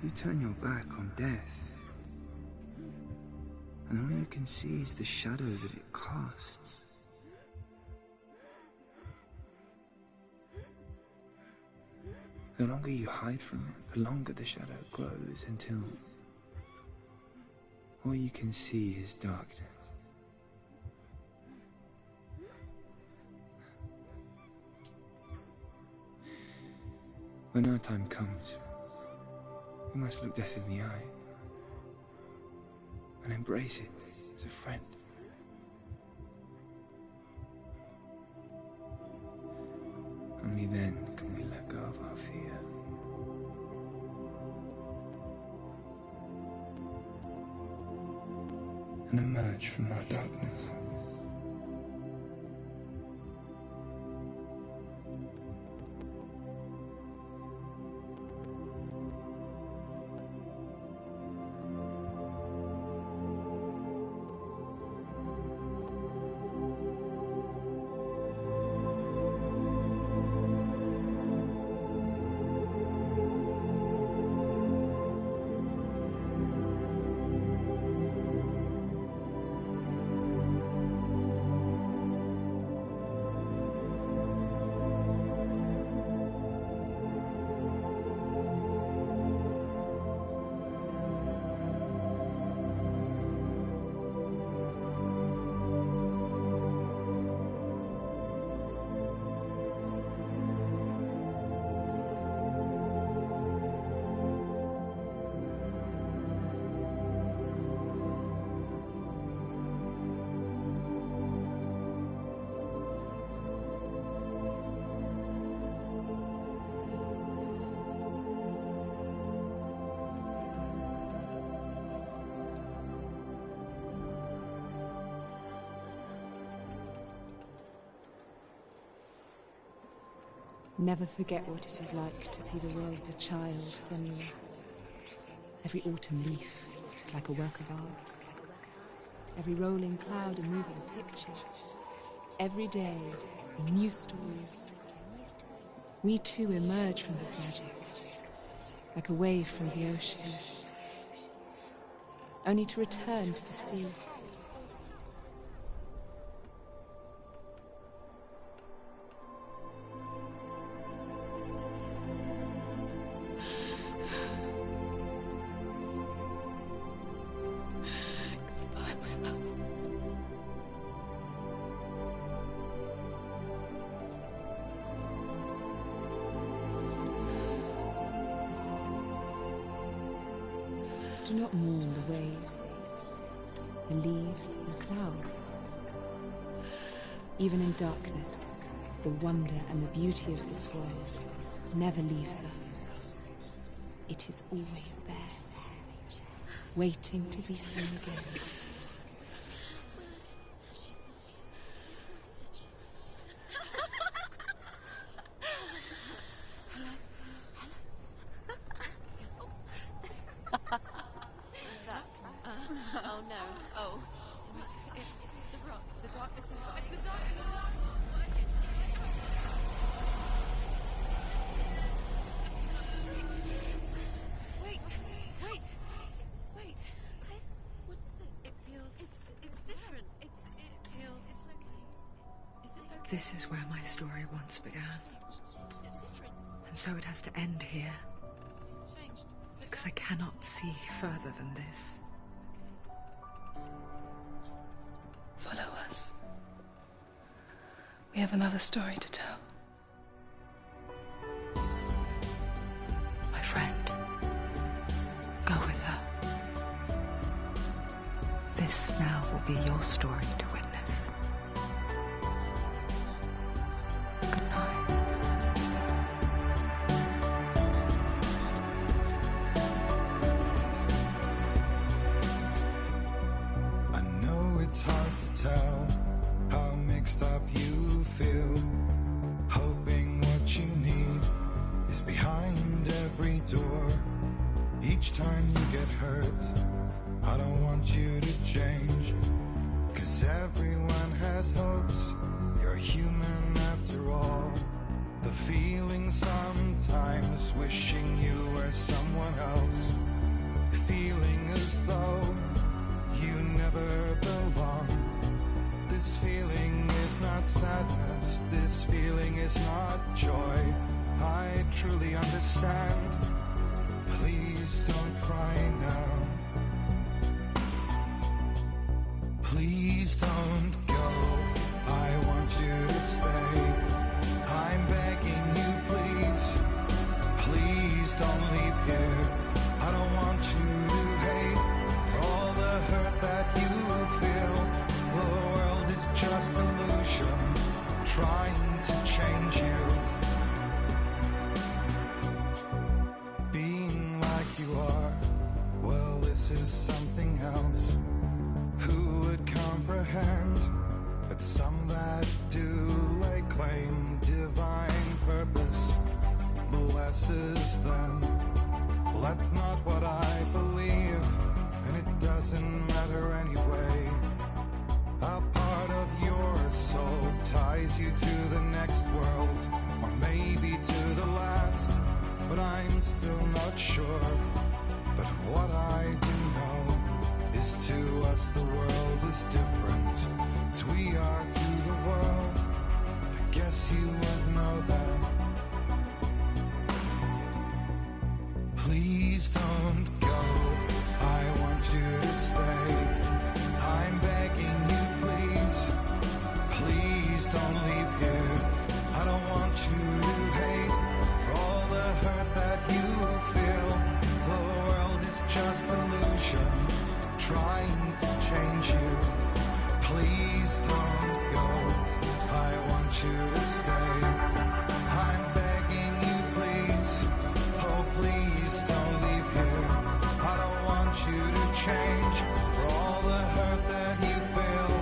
You turn your back on death, and all you can see is the shadow that it casts. The longer you hide from it, the longer the shadow grows until All you can see is darkness. When our time comes, we must look death in the eye and embrace it as a friend. Only then can we let go of our fear. And emerge from our darkness. Never forget what it is like to see the world as a child, Samuel. Every autumn leaf is like a work of art. Every rolling cloud a moving picture. Every day a new story. We too emerge from this magic, like a wave from the ocean, only to return to the sea. Do not mourn the waves, the leaves, and the clouds. Even in darkness, the wonder and the beauty of this world never leaves us. It is always there, waiting to be seen again. Oh no. Oh. It's the rocks. The darkness is like the darkness. Wait. What is it? It feels. It's different. It feels. It's okay. Is it okay? This is where my story once began. It's different. And so it has to end here, It's changed. because I cannot see further than this. Follow us. We have another story to tell. My friend, go with her. This now will be your story to witness. Goodbye. I know it's hard to tell how mixed up you feel. Hoping what you need is behind every door. Each time you get hurt, I don't want you to change. 'Cause everyone has hopes, you're human after all. The feeling sometimes wishing you were someone else. Feeling as though you never belong. This feeling is not sadness, this feeling is not joy. I truly understand. Please don't cry now. carries you to the next world, or maybe to the last, but I'm still not sure. But what I do know is to us the world is different as we are to the world. But I guess you would know that. Please don't go, I want you to stay. I'm begging you, please. Please don't leave here. I don't want you to hate for all the hurt that you feel. The world is just illusion, trying to change you. Please don't go, I want you to stay. I'm begging you, please. Oh, please don't leave here. I don't want you to change for all the hurt that you feel.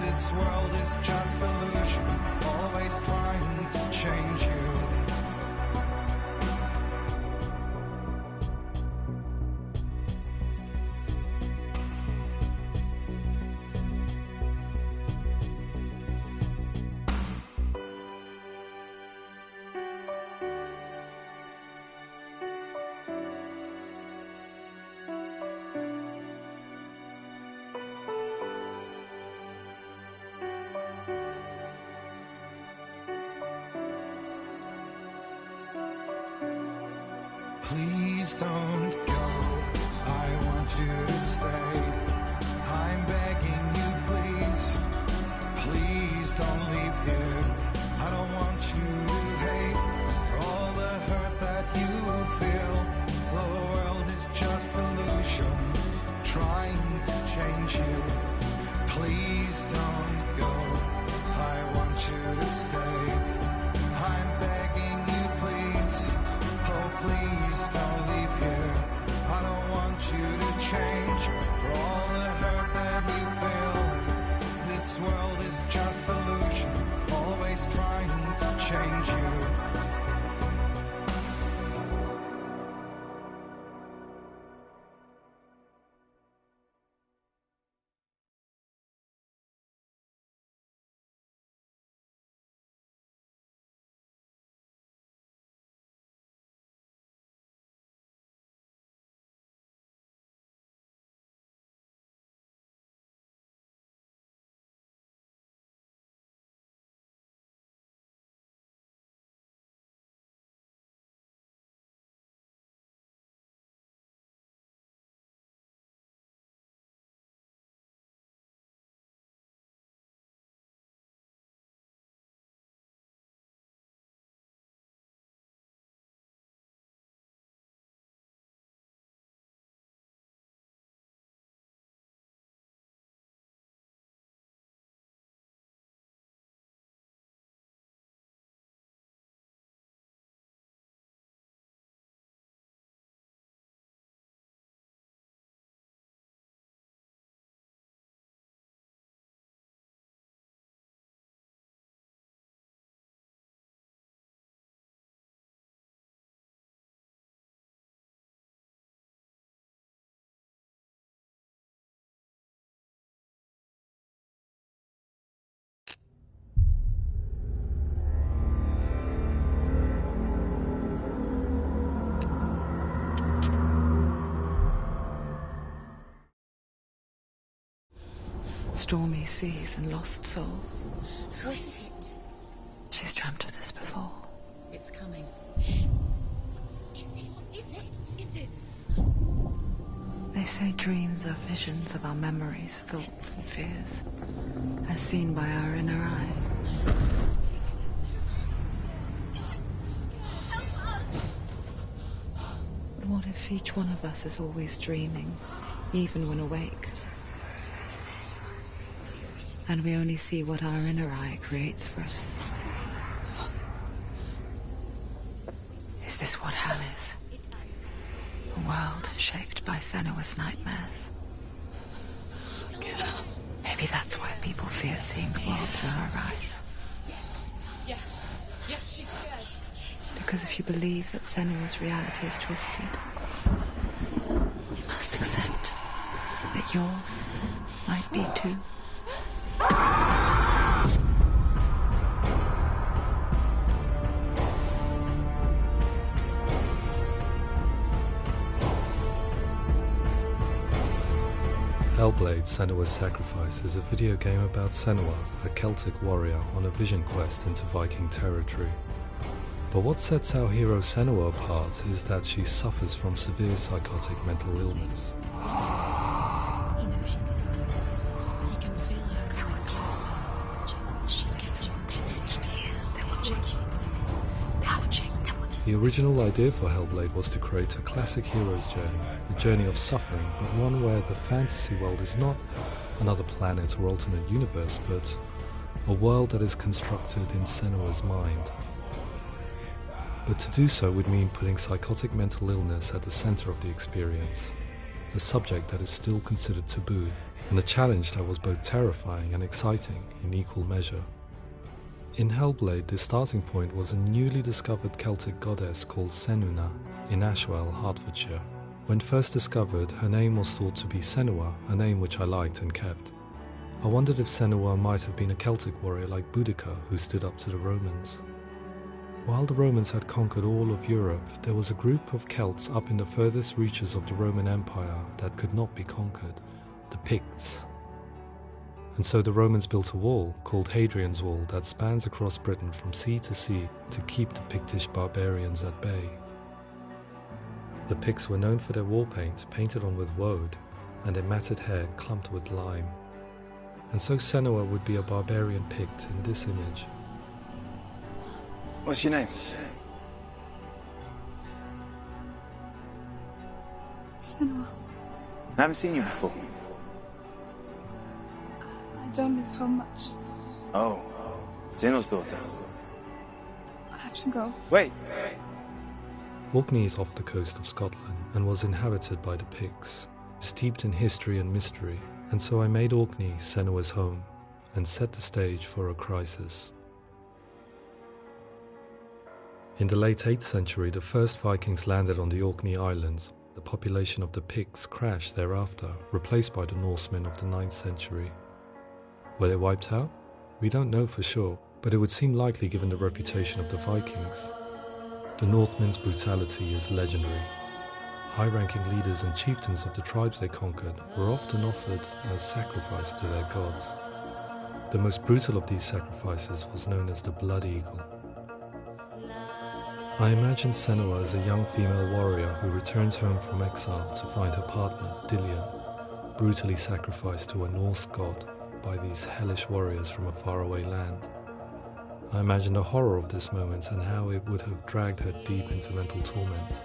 This world is just illusion, always trying to change you. Please don't go, I want you to stay. I'm begging you, please. Please don't leave here. I don't want you to hate for all the hurt that you feel. The world is just illusion, trying to change you. Please don't go, I want you to stay. I'm begging you, please. Oh, please don't leave here. I don't want you to change for all the hurt that you feel. This world is just illusion, always trying to change you. Stormy seas and lost souls. Who is it? She's dreamt of this before. It's coming. Is it? They say dreams are visions of our memories, thoughts and fears, as seen by our inner eye. But what if each one of us is always dreaming, even when awake? And we only see what our inner eye creates for us. Is this what hell is? A world shaped by sensuous nightmares. Maybe that's why people fear seeing the world through our eyes. Yes, she's scared. Because if you believe that Senua's reality is twisted, you must accept that yours might be too. Hellblade: Senua's Sacrifice is a video game about Senua, a Celtic warrior on a vision quest into Viking territory. But what sets our hero Senua apart is that she suffers from severe psychotic mental illness. He knows she's getting closer. He can feel her coming closer. She's getting closer. They're watching. The original idea for Hellblade was to create a classic hero's journey, a journey of suffering, but one where the fantasy world is not another planet or alternate universe, but a world that is constructed in Senua's mind. But to do so would mean putting psychotic mental illness at the center of the experience, a subject that is still considered taboo, and a challenge that was both terrifying and exciting in equal measure. In Hellblade, the starting point was a newly discovered Celtic goddess called Senuna in Ashwell, Hertfordshire. When first discovered, her name was thought to be Senua, a name which I liked and kept. I wondered if Senua might have been a Celtic warrior like Boudica who stood up to the Romans. While the Romans had conquered all of Europe, there was a group of Celts up in the furthest reaches of the Roman Empire that could not be conquered, the Picts. And so the Romans built a wall, called Hadrian's Wall, that spans across Britain from sea to sea to keep the Pictish barbarians at bay. The Picts were known for their war paint, painted on with woad, and their matted hair clumped with lime. And so Senua would be a barbarian Pict in this image. What's your name? Senua. I haven't seen you before. I don't live home much. Oh, Zeno's daughter. I have to go. Wait! Orkney is off the coast of Scotland and was inhabited by the Picts, steeped in history and mystery, and so I made Orkney Senua's home and set the stage for a crisis. In the late 8th century, the first Vikings landed on the Orkney Islands. The population of the Picts crashed thereafter, replaced by the Norsemen of the 9th century. Were they wiped out? We don't know for sure, but it would seem likely given the reputation of the Vikings. The Northmen's brutality is legendary. High-ranking leaders and chieftains of the tribes they conquered were often offered as sacrifice to their gods. The most brutal of these sacrifices was known as the Blood Eagle. I imagine Senua as a young female warrior who returns home from exile to find her partner, Dillion, brutally sacrificed to a Norse god by these hellish warriors from a faraway land. I imagine the horror of this moment and how it would have dragged her deep into mental torment.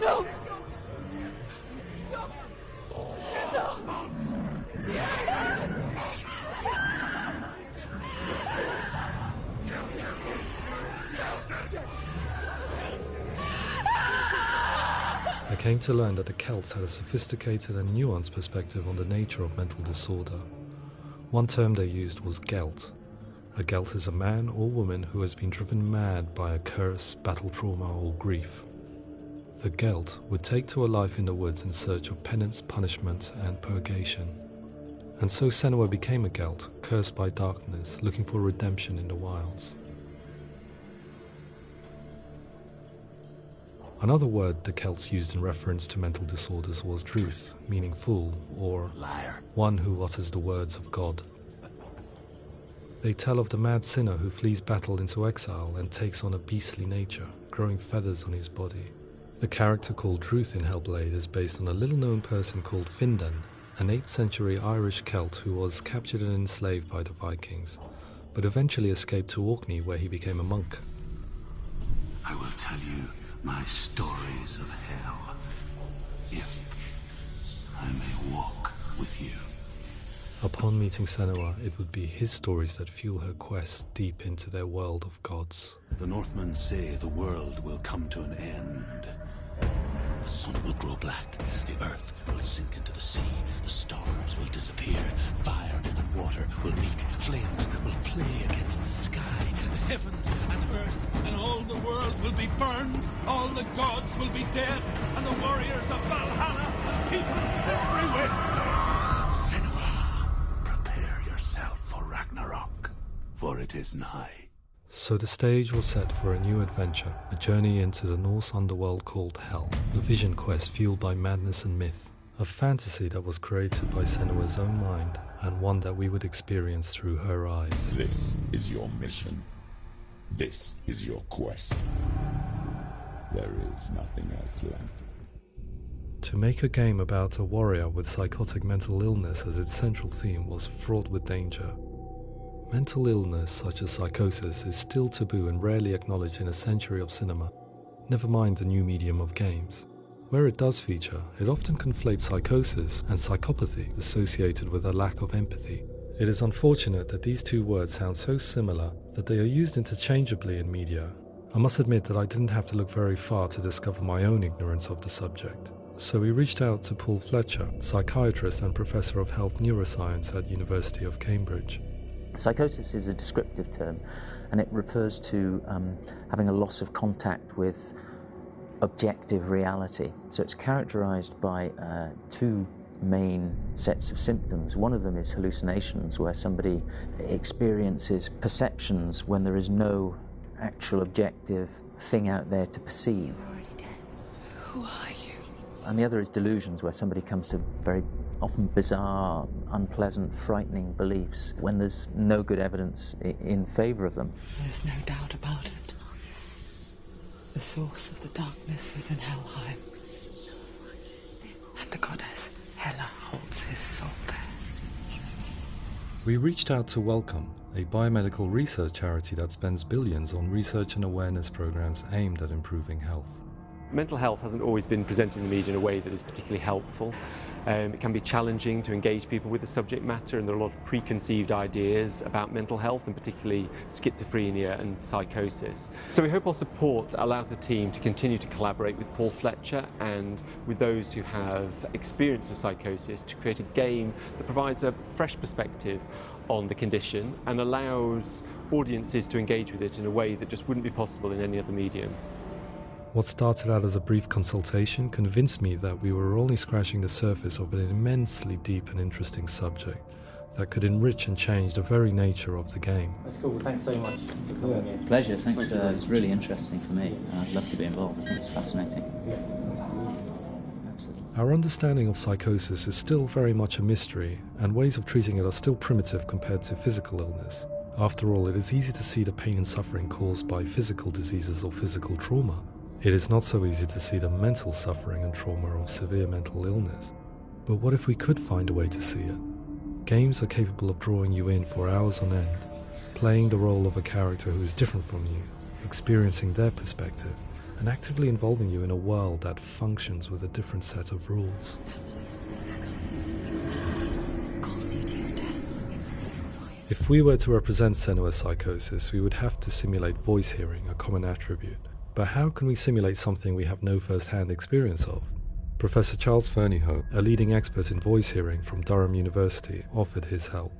No! I came to learn that the Celts had a sophisticated and nuanced perspective on the nature of mental disorder. One term they used was Gelt. A Gelt is a man or woman who has been driven mad by a curse, battle trauma, or grief. The Gelt would take to a life in the woods in search of penance, punishment, and purgation. And so Senua became a Gelt, cursed by darkness, looking for redemption in the wilds. Another word the Celts used in reference to mental disorders was druth, meaning fool, or liar, one who utters the words of God. They tell of the mad sinner who flees battle into exile and takes on a beastly nature, growing feathers on his body. The character called Druth in Hellblade is based on a little-known person called Findan, an 8th century Irish Celt who was captured and enslaved by the Vikings, but eventually escaped to Orkney where he became a monk. I will tell you my stories of hell, if I may walk with you. Upon meeting Senua, it would be his stories that fuel her quest deep into their world of gods. The Northmen say the world will come to an end. The sun will grow black, the earth will sink into the sea, the stars will disappear, fire and water will meet, flames will play against the sky, the heavens and earth and all the world will be burned, all the gods will be dead, and the warriors of Valhalla and people everywhere. Senua, prepare yourself for Ragnarok, for it is nigh. So the stage was set for a new adventure, a journey into the Norse underworld called Hell, a vision quest fueled by madness and myth, a fantasy that was created by Senua's own mind, and one that we would experience through her eyes. This is your mission. This is your quest. There is nothing else left. To make a game about a warrior with psychotic mental illness as its central theme was fraught with danger. Mental illness, such as psychosis, is still taboo and rarely acknowledged in a century of cinema, never mind the new medium of games. Where it does feature, it often conflates psychosis and psychopathy associated with a lack of empathy. It is unfortunate that these two words sound so similar that they are used interchangeably in media. I must admit that I didn't have to look very far to discover my own ignorance of the subject. So we reached out to Paul Fletcher, psychiatrist and professor of health neuroscience at University of Cambridge. Psychosis is a descriptive term, and it refers to having a loss of contact with objective reality. So it's characterized by two main sets of symptoms. One of them is hallucinations, where somebody experiences perceptions when there is no actual objective thing out there to perceive. You're already dead. Who are you? And the other is delusions, where somebody comes to very often bizarre, unpleasant, frightening beliefs when there's no good evidence in favour of them. There's no doubt about it. The source of the darkness is in Helheim, and the goddess Hela holds his soul there. We reached out to Welcome, a biomedical research charity that spends billions on research and awareness programs aimed at improving health. Mental health hasn't always been presented in the media in a way that is particularly helpful. It can be challenging to engage people with the subject matter, and there are a lot of preconceived ideas about mental health, and particularly schizophrenia and psychosis. So we hope our support allows the team to continue to collaborate with Paul Fletcher and with those who have experience of psychosis to create a game that provides a fresh perspective on the condition and allows audiences to engage with it in a way that just wouldn't be possible in any other medium. What started out as a brief consultation convinced me that we were only scratching the surface of an immensely deep and interesting subject that could enrich and change the very nature of the game. That's cool. Thanks so much for coming here. Pleasure. Thanks. It's really interesting for me. I'd love to be involved. I think it's fascinating. Absolutely. Our understanding of psychosis is still very much a mystery, and ways of treating it are still primitive compared to physical illness. After all, it is easy to see the pain and suffering caused by physical diseases or physical trauma. It is not so easy to see the mental suffering and trauma of severe mental illness. But what if we could find a way to see it? Games are capable of drawing you in for hours on end, playing the role of a character who is different from you, experiencing their perspective, and actively involving you in a world that functions with a different set of rules. If we were to represent Senua's psychosis, we would have to simulate voice hearing, a common attribute. But how can we simulate something we have no first-hand experience of? Professor Charles Fernyhough, a leading expert in voice hearing from Durham University, offered his help.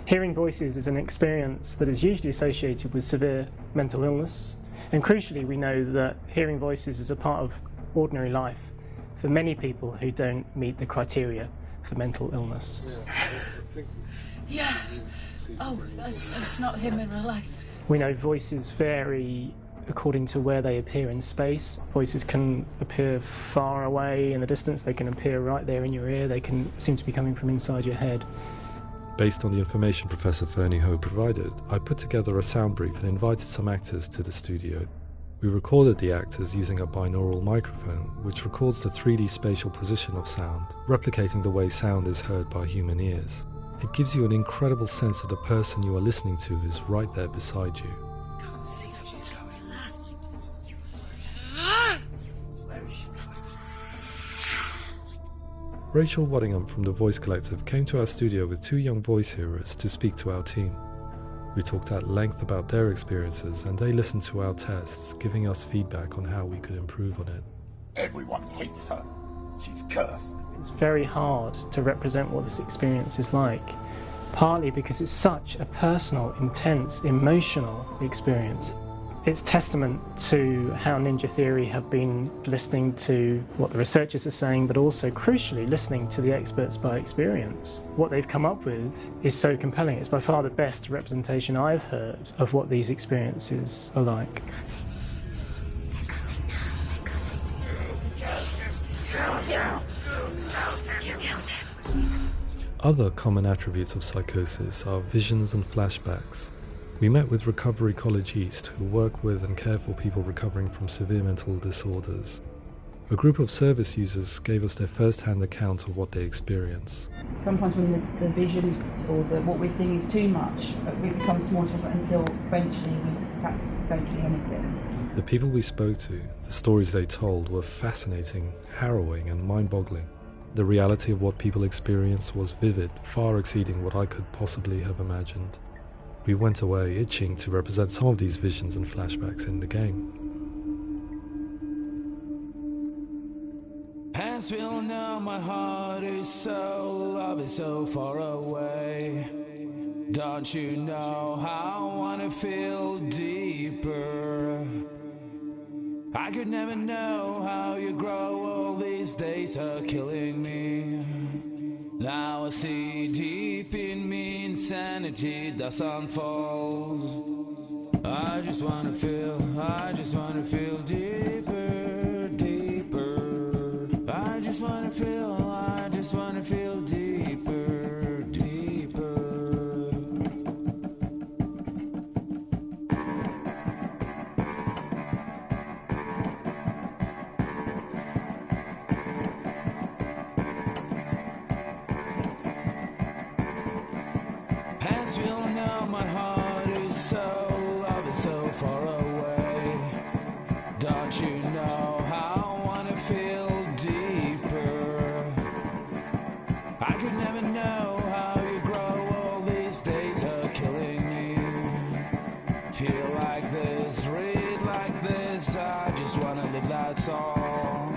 Hearing voices is an experience that is usually associated with severe mental illness, and crucially we know that hearing voices is a part of ordinary life for many people who don't meet the criteria for mental illness. Yeah. Oh, that's not him in real life. We know voices vary according to where they appear in space. Voices can appear far away in the distance, they can appear right there in your ear, they can seem to be coming from inside your head. Based on the information Professor Fernyhough provided, I put together a sound brief and invited some actors to the studio. We recorded the actors using a binaural microphone, which records the 3D spatial position of sound, replicating the way sound is heard by human ears. It gives you an incredible sense that the person you are listening to is right there beside you. Can't see how she's going. Rachel Waddingham from the Voice Collective came to our studio with two young voice hearers to speak to our team. We talked at length about their experiences, and they listened to our tests, giving us feedback on how we could improve on it. Everyone hates her. She's cursed. It's very hard to represent what this experience is like, partly because it's such a personal, intense, emotional experience. It's testament to how Ninja Theory have been listening to what the researchers are saying, but also, crucially, listening to the experts by experience. What they've come up with is so compelling. It's by far the best representation I've heard of what these experiences are like. Other common attributes of psychosis are visions and flashbacks. We met with Recovery College East, who work with and care for people recovering from severe mental disorders. A group of service users gave us their first-hand account of what they experience. Sometimes when the visions or what we're seeing is too much, it becomes more difficult until eventually we perhaps don't see anything. The people we spoke to, the stories they told, were fascinating, harrowing and mind-boggling. The reality of what people experienced was vivid, far exceeding what I could possibly have imagined. We went away itching to represent some of these visions and flashbacks in the game. As we all know, my heart is so, love is so far away. Don't you know how I wanna feel deeper? I could never know how you grow, all these days are killing me. Now I see deep in me insanity does unfold. I just wanna feel deeper, deeper. I just wanna feel deeper, deeper. As we all know, my heart is so, love is so far away. Don't you know how I wanna feel deeper? I could never know how you grow, all these days are killing me. Feel like this, read like this, I just wanna live, that's all.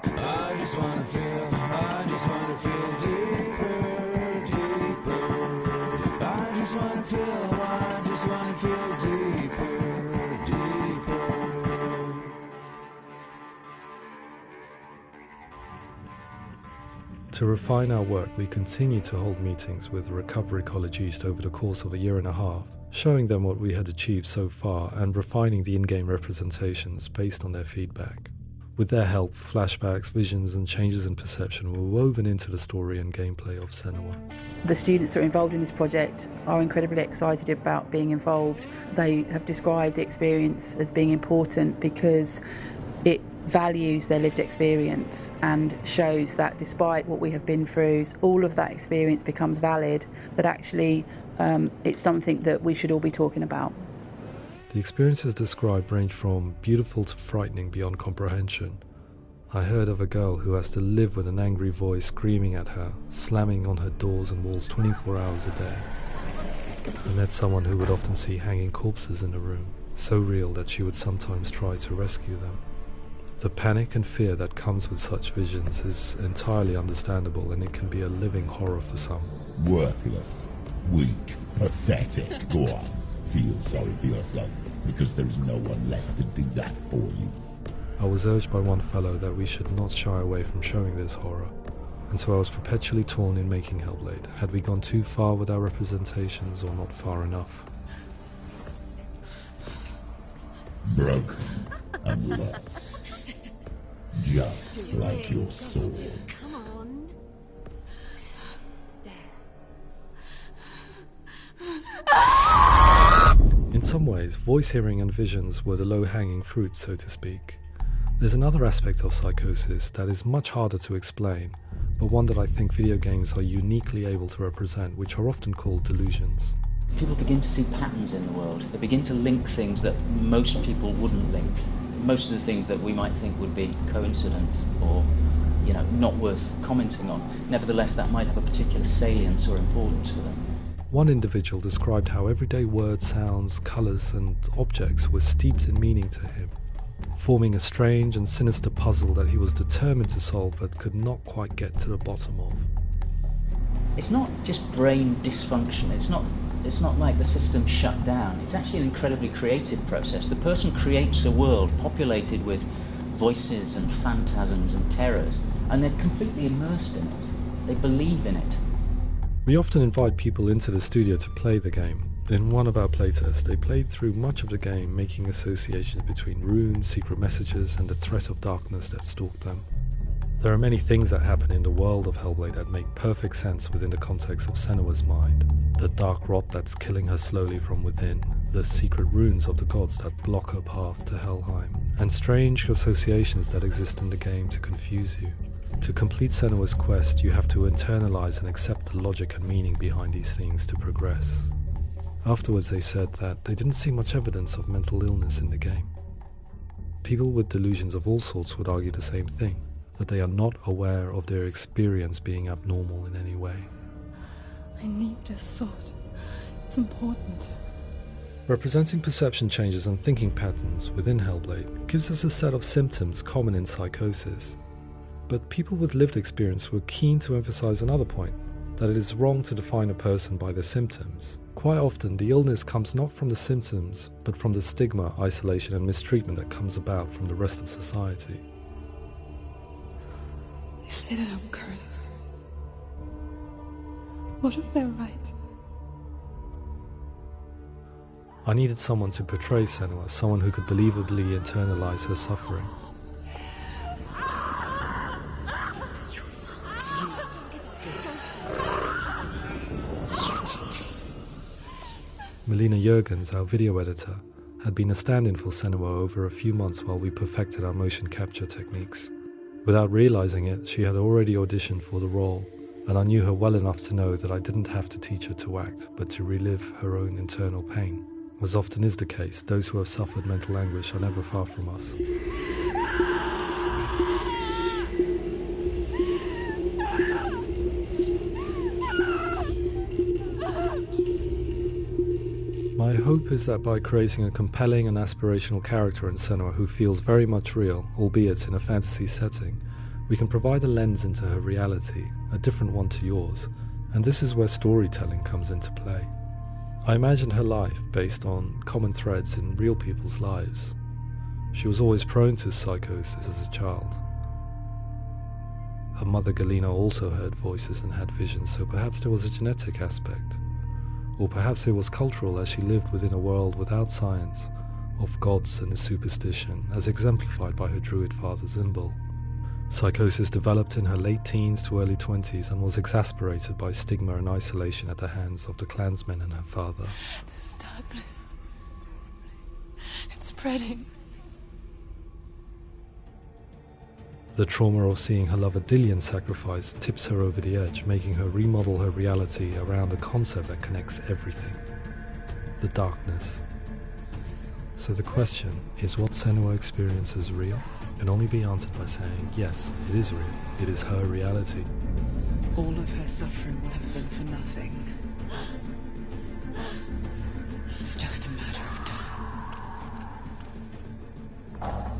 I just wanna feel deeper, deeper. I just wanna feel deeper, deeper. To refine our work, we continued to hold meetings with Recovery College East over the course of a year and a half, showing them what we had achieved so far and refining the in-game representations based on their feedback. With their help, flashbacks, visions and changes in perception were woven into the story and gameplay of Senua. The students that are involved in this project are incredibly excited about being involved. They have described the experience as being important because it values their lived experience and shows that despite what we have been through, all of that experience becomes valid, that actually it's something that we should all be talking about. The experiences described range from beautiful to frightening beyond comprehension. I heard of a girl who has to live with an angry voice screaming at her, slamming on her doors and walls 24 hours a day. I met someone who would often see hanging corpses in a room, so real that she would sometimes try to rescue them. The panic and fear that comes with such visions is entirely understandable, and it can be a living horror for some. Worthless, weak, pathetic. Go on, feel sorry for yourself, because there is no one left to do that for you. I was urged by one fellow that we should not shy away from showing this horror, and so I was perpetually torn in making Hellblade. Had we gone too far with our representations or not far enough? Broken and lost. Just like your sword. Come on. In some ways, voice hearing and visions were the low-hanging fruit, so to speak. There's another aspect of psychosis that is much harder to explain, but one that I think video games are uniquely able to represent, which are often called delusions. People begin to see patterns in the world. They begin to link things that most people wouldn't link. Most of the things that we might think would be coincidence or, not worth commenting on. Nevertheless, that might have a particular salience or importance for them. One individual described how everyday words, sounds, colours and objects were steeped in meaning to him, forming a strange and sinister puzzle that he was determined to solve but could not quite get to the bottom of. It's not just brain dysfunction, It's not like the system's shut down. It's actually an incredibly creative process. The person creates a world populated with voices and phantasms and terrors, and they're completely immersed in it. They believe in it. We often invite people into the studio to play the game. In one of our playtests, they played through much of the game, making associations between runes, secret messages, and the threat of darkness that stalked them. There are many things that happen in the world of Hellblade that make perfect sense within the context of Senua's mind. The dark rot that's killing her slowly from within, the secret runes of the gods that block her path to Helheim, and strange associations that exist in the game to confuse you. To complete Senua's quest, you have to internalize and accept the logic and meaning behind these things to progress. Afterwards they said that they didn't see much evidence of mental illness in the game. People with delusions of all sorts would argue the same thing, that they are not aware of their experience being abnormal in any way. I need this sword. It's important. Representing perception changes and thinking patterns within Hellblade gives us a set of symptoms common in psychosis. But people with lived experience were keen to emphasize another point, that it is wrong to define a person by their symptoms. Quite often, the illness comes not from the symptoms, but from the stigma, isolation and mistreatment that comes about from the rest of society. They say that I'm cursed. What if they're right? I needed someone to portray Senua, someone who could believably internalize her suffering. Melina Jurgens, our video editor, had been a stand-in for Senua over a few months while we perfected our motion capture techniques. Without realizing it, she had already auditioned for the role, and I knew her well enough to know that I didn't have to teach her to act, but to relive her own internal pain. As often is the case, those who have suffered mental anguish are never far from us. My hope is that by creating a compelling and aspirational character in Senua who feels very much real, albeit in a fantasy setting, we can provide a lens into her reality, a different one to yours, and this is where storytelling comes into play. I imagined her life based on common threads in real people's lives. She was always prone to psychosis as a child. Her mother Galina also heard voices and had visions, so perhaps there was a genetic aspect. Or perhaps it was cultural, as she lived within a world without science, of gods and a superstition, as exemplified by her druid father Zimbal. Psychosis developed in her late teens to early 20s and was exacerbated by stigma and isolation at the hands of the clansmen and her father. This darkness, it's spreading. The trauma of seeing her lover Dillian sacrificed tips her over the edge, making her remodel her reality around a concept that connects everything: the darkness. So the question is, what Senua experiences real? Can only be answered by saying, yes, it is real. It is her reality. All of her suffering will have been for nothing. It's just a matter of time.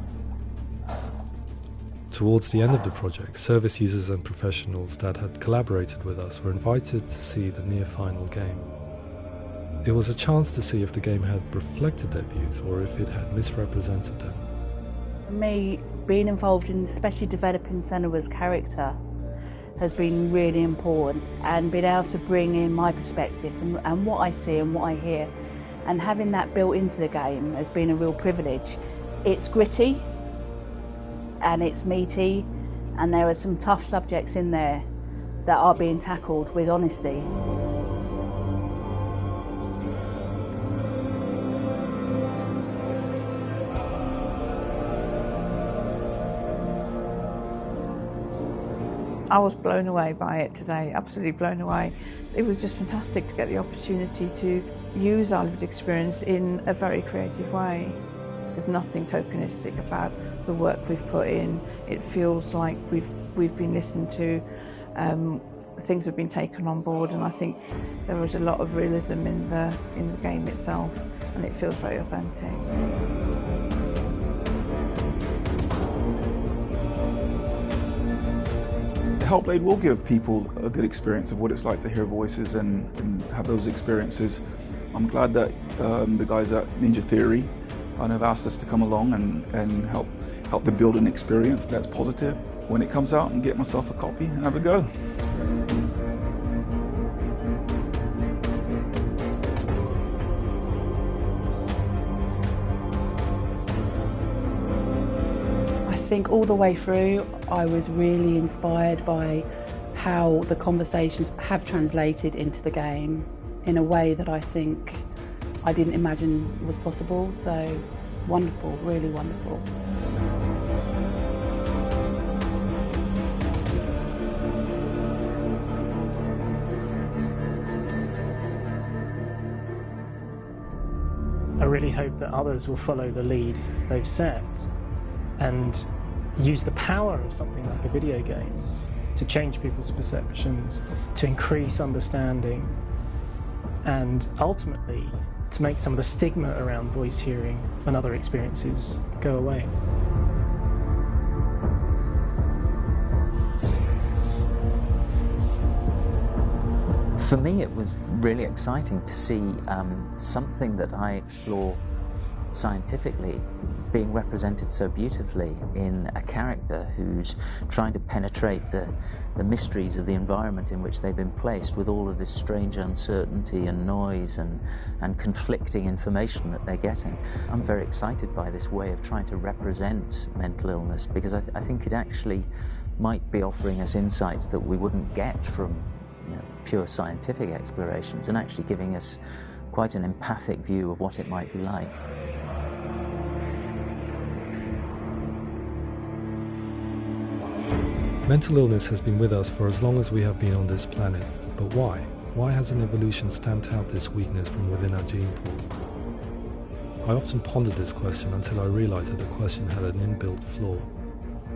Towards the end of the project, service users and professionals that had collaborated with us were invited to see the near-final game. It was a chance to see if the game had reflected their views or if it had misrepresented them. For me, being involved in especially developing Senua's character has been really important, and being able to bring in my perspective and what I see and what I hear, and having that built into the game has been a real privilege. It's gritty and it's meaty, and there are some tough subjects in there that are being tackled with honesty. I was blown away by it today, absolutely blown away. It was just fantastic to get the opportunity to use our lived experience in a very creative way. There's nothing tokenistic about the work we've put in. It feels like we've been listened to, things have been taken on board, and I think there was a lot of realism in the game itself, and it feels very authentic. Hellblade will give people a good experience of what it's like to hear voices and have those experiences. I'm glad that the guys at Ninja Theory have asked us to come along and help them build an experience that's positive when it comes out, and get myself a copy and have a go. I think all the way through I was really inspired by how the conversations have translated into the game in a way that I think I didn't imagine was possible. So wonderful, really wonderful. I really hope that others will follow the lead they've set and use the power of something like a video game to change people's perceptions, to increase understanding, and ultimately to make some of the stigma around voice hearing and other experiences go away. For me, it was really exciting to see something that I explore scientifically being represented so beautifully in a character who's trying to penetrate the mysteries of the environment in which they've been placed, with all of this strange uncertainty and noise and conflicting information that they're getting. I'm very excited by this way of trying to represent mental illness, because I think it actually might be offering us insights that we wouldn't get from pure scientific explorations, and actually giving us quite an empathic view of what it might be like. Mental illness has been with us for as long as we have been on this planet, but why? Why hasn't evolution stamped out this weakness from within our gene pool? I often pondered this question until I realized that the question had an inbuilt flaw.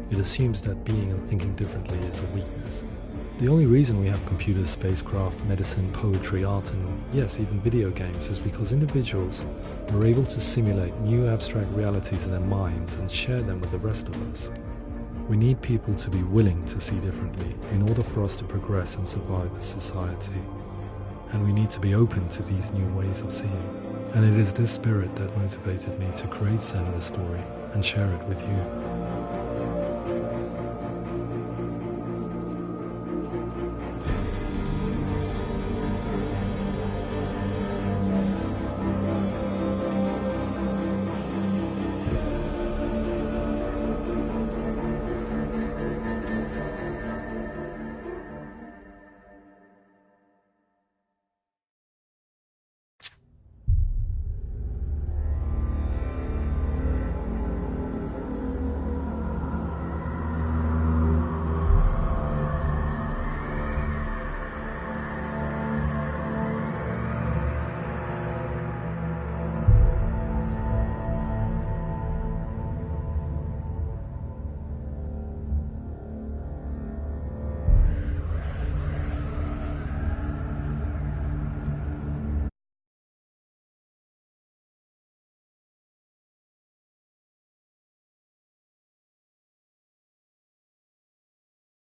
It assumes that being and thinking differently is a weakness. The only reason we have computers, spacecraft, medicine, poetry, art, and yes, even video games is because individuals are able to simulate new abstract realities in their minds and share them with the rest of us. We need people to be willing to see differently in order for us to progress and survive as society. And we need to be open to these new ways of seeing. And it is this spirit that motivated me to create Senua's story and share it with you.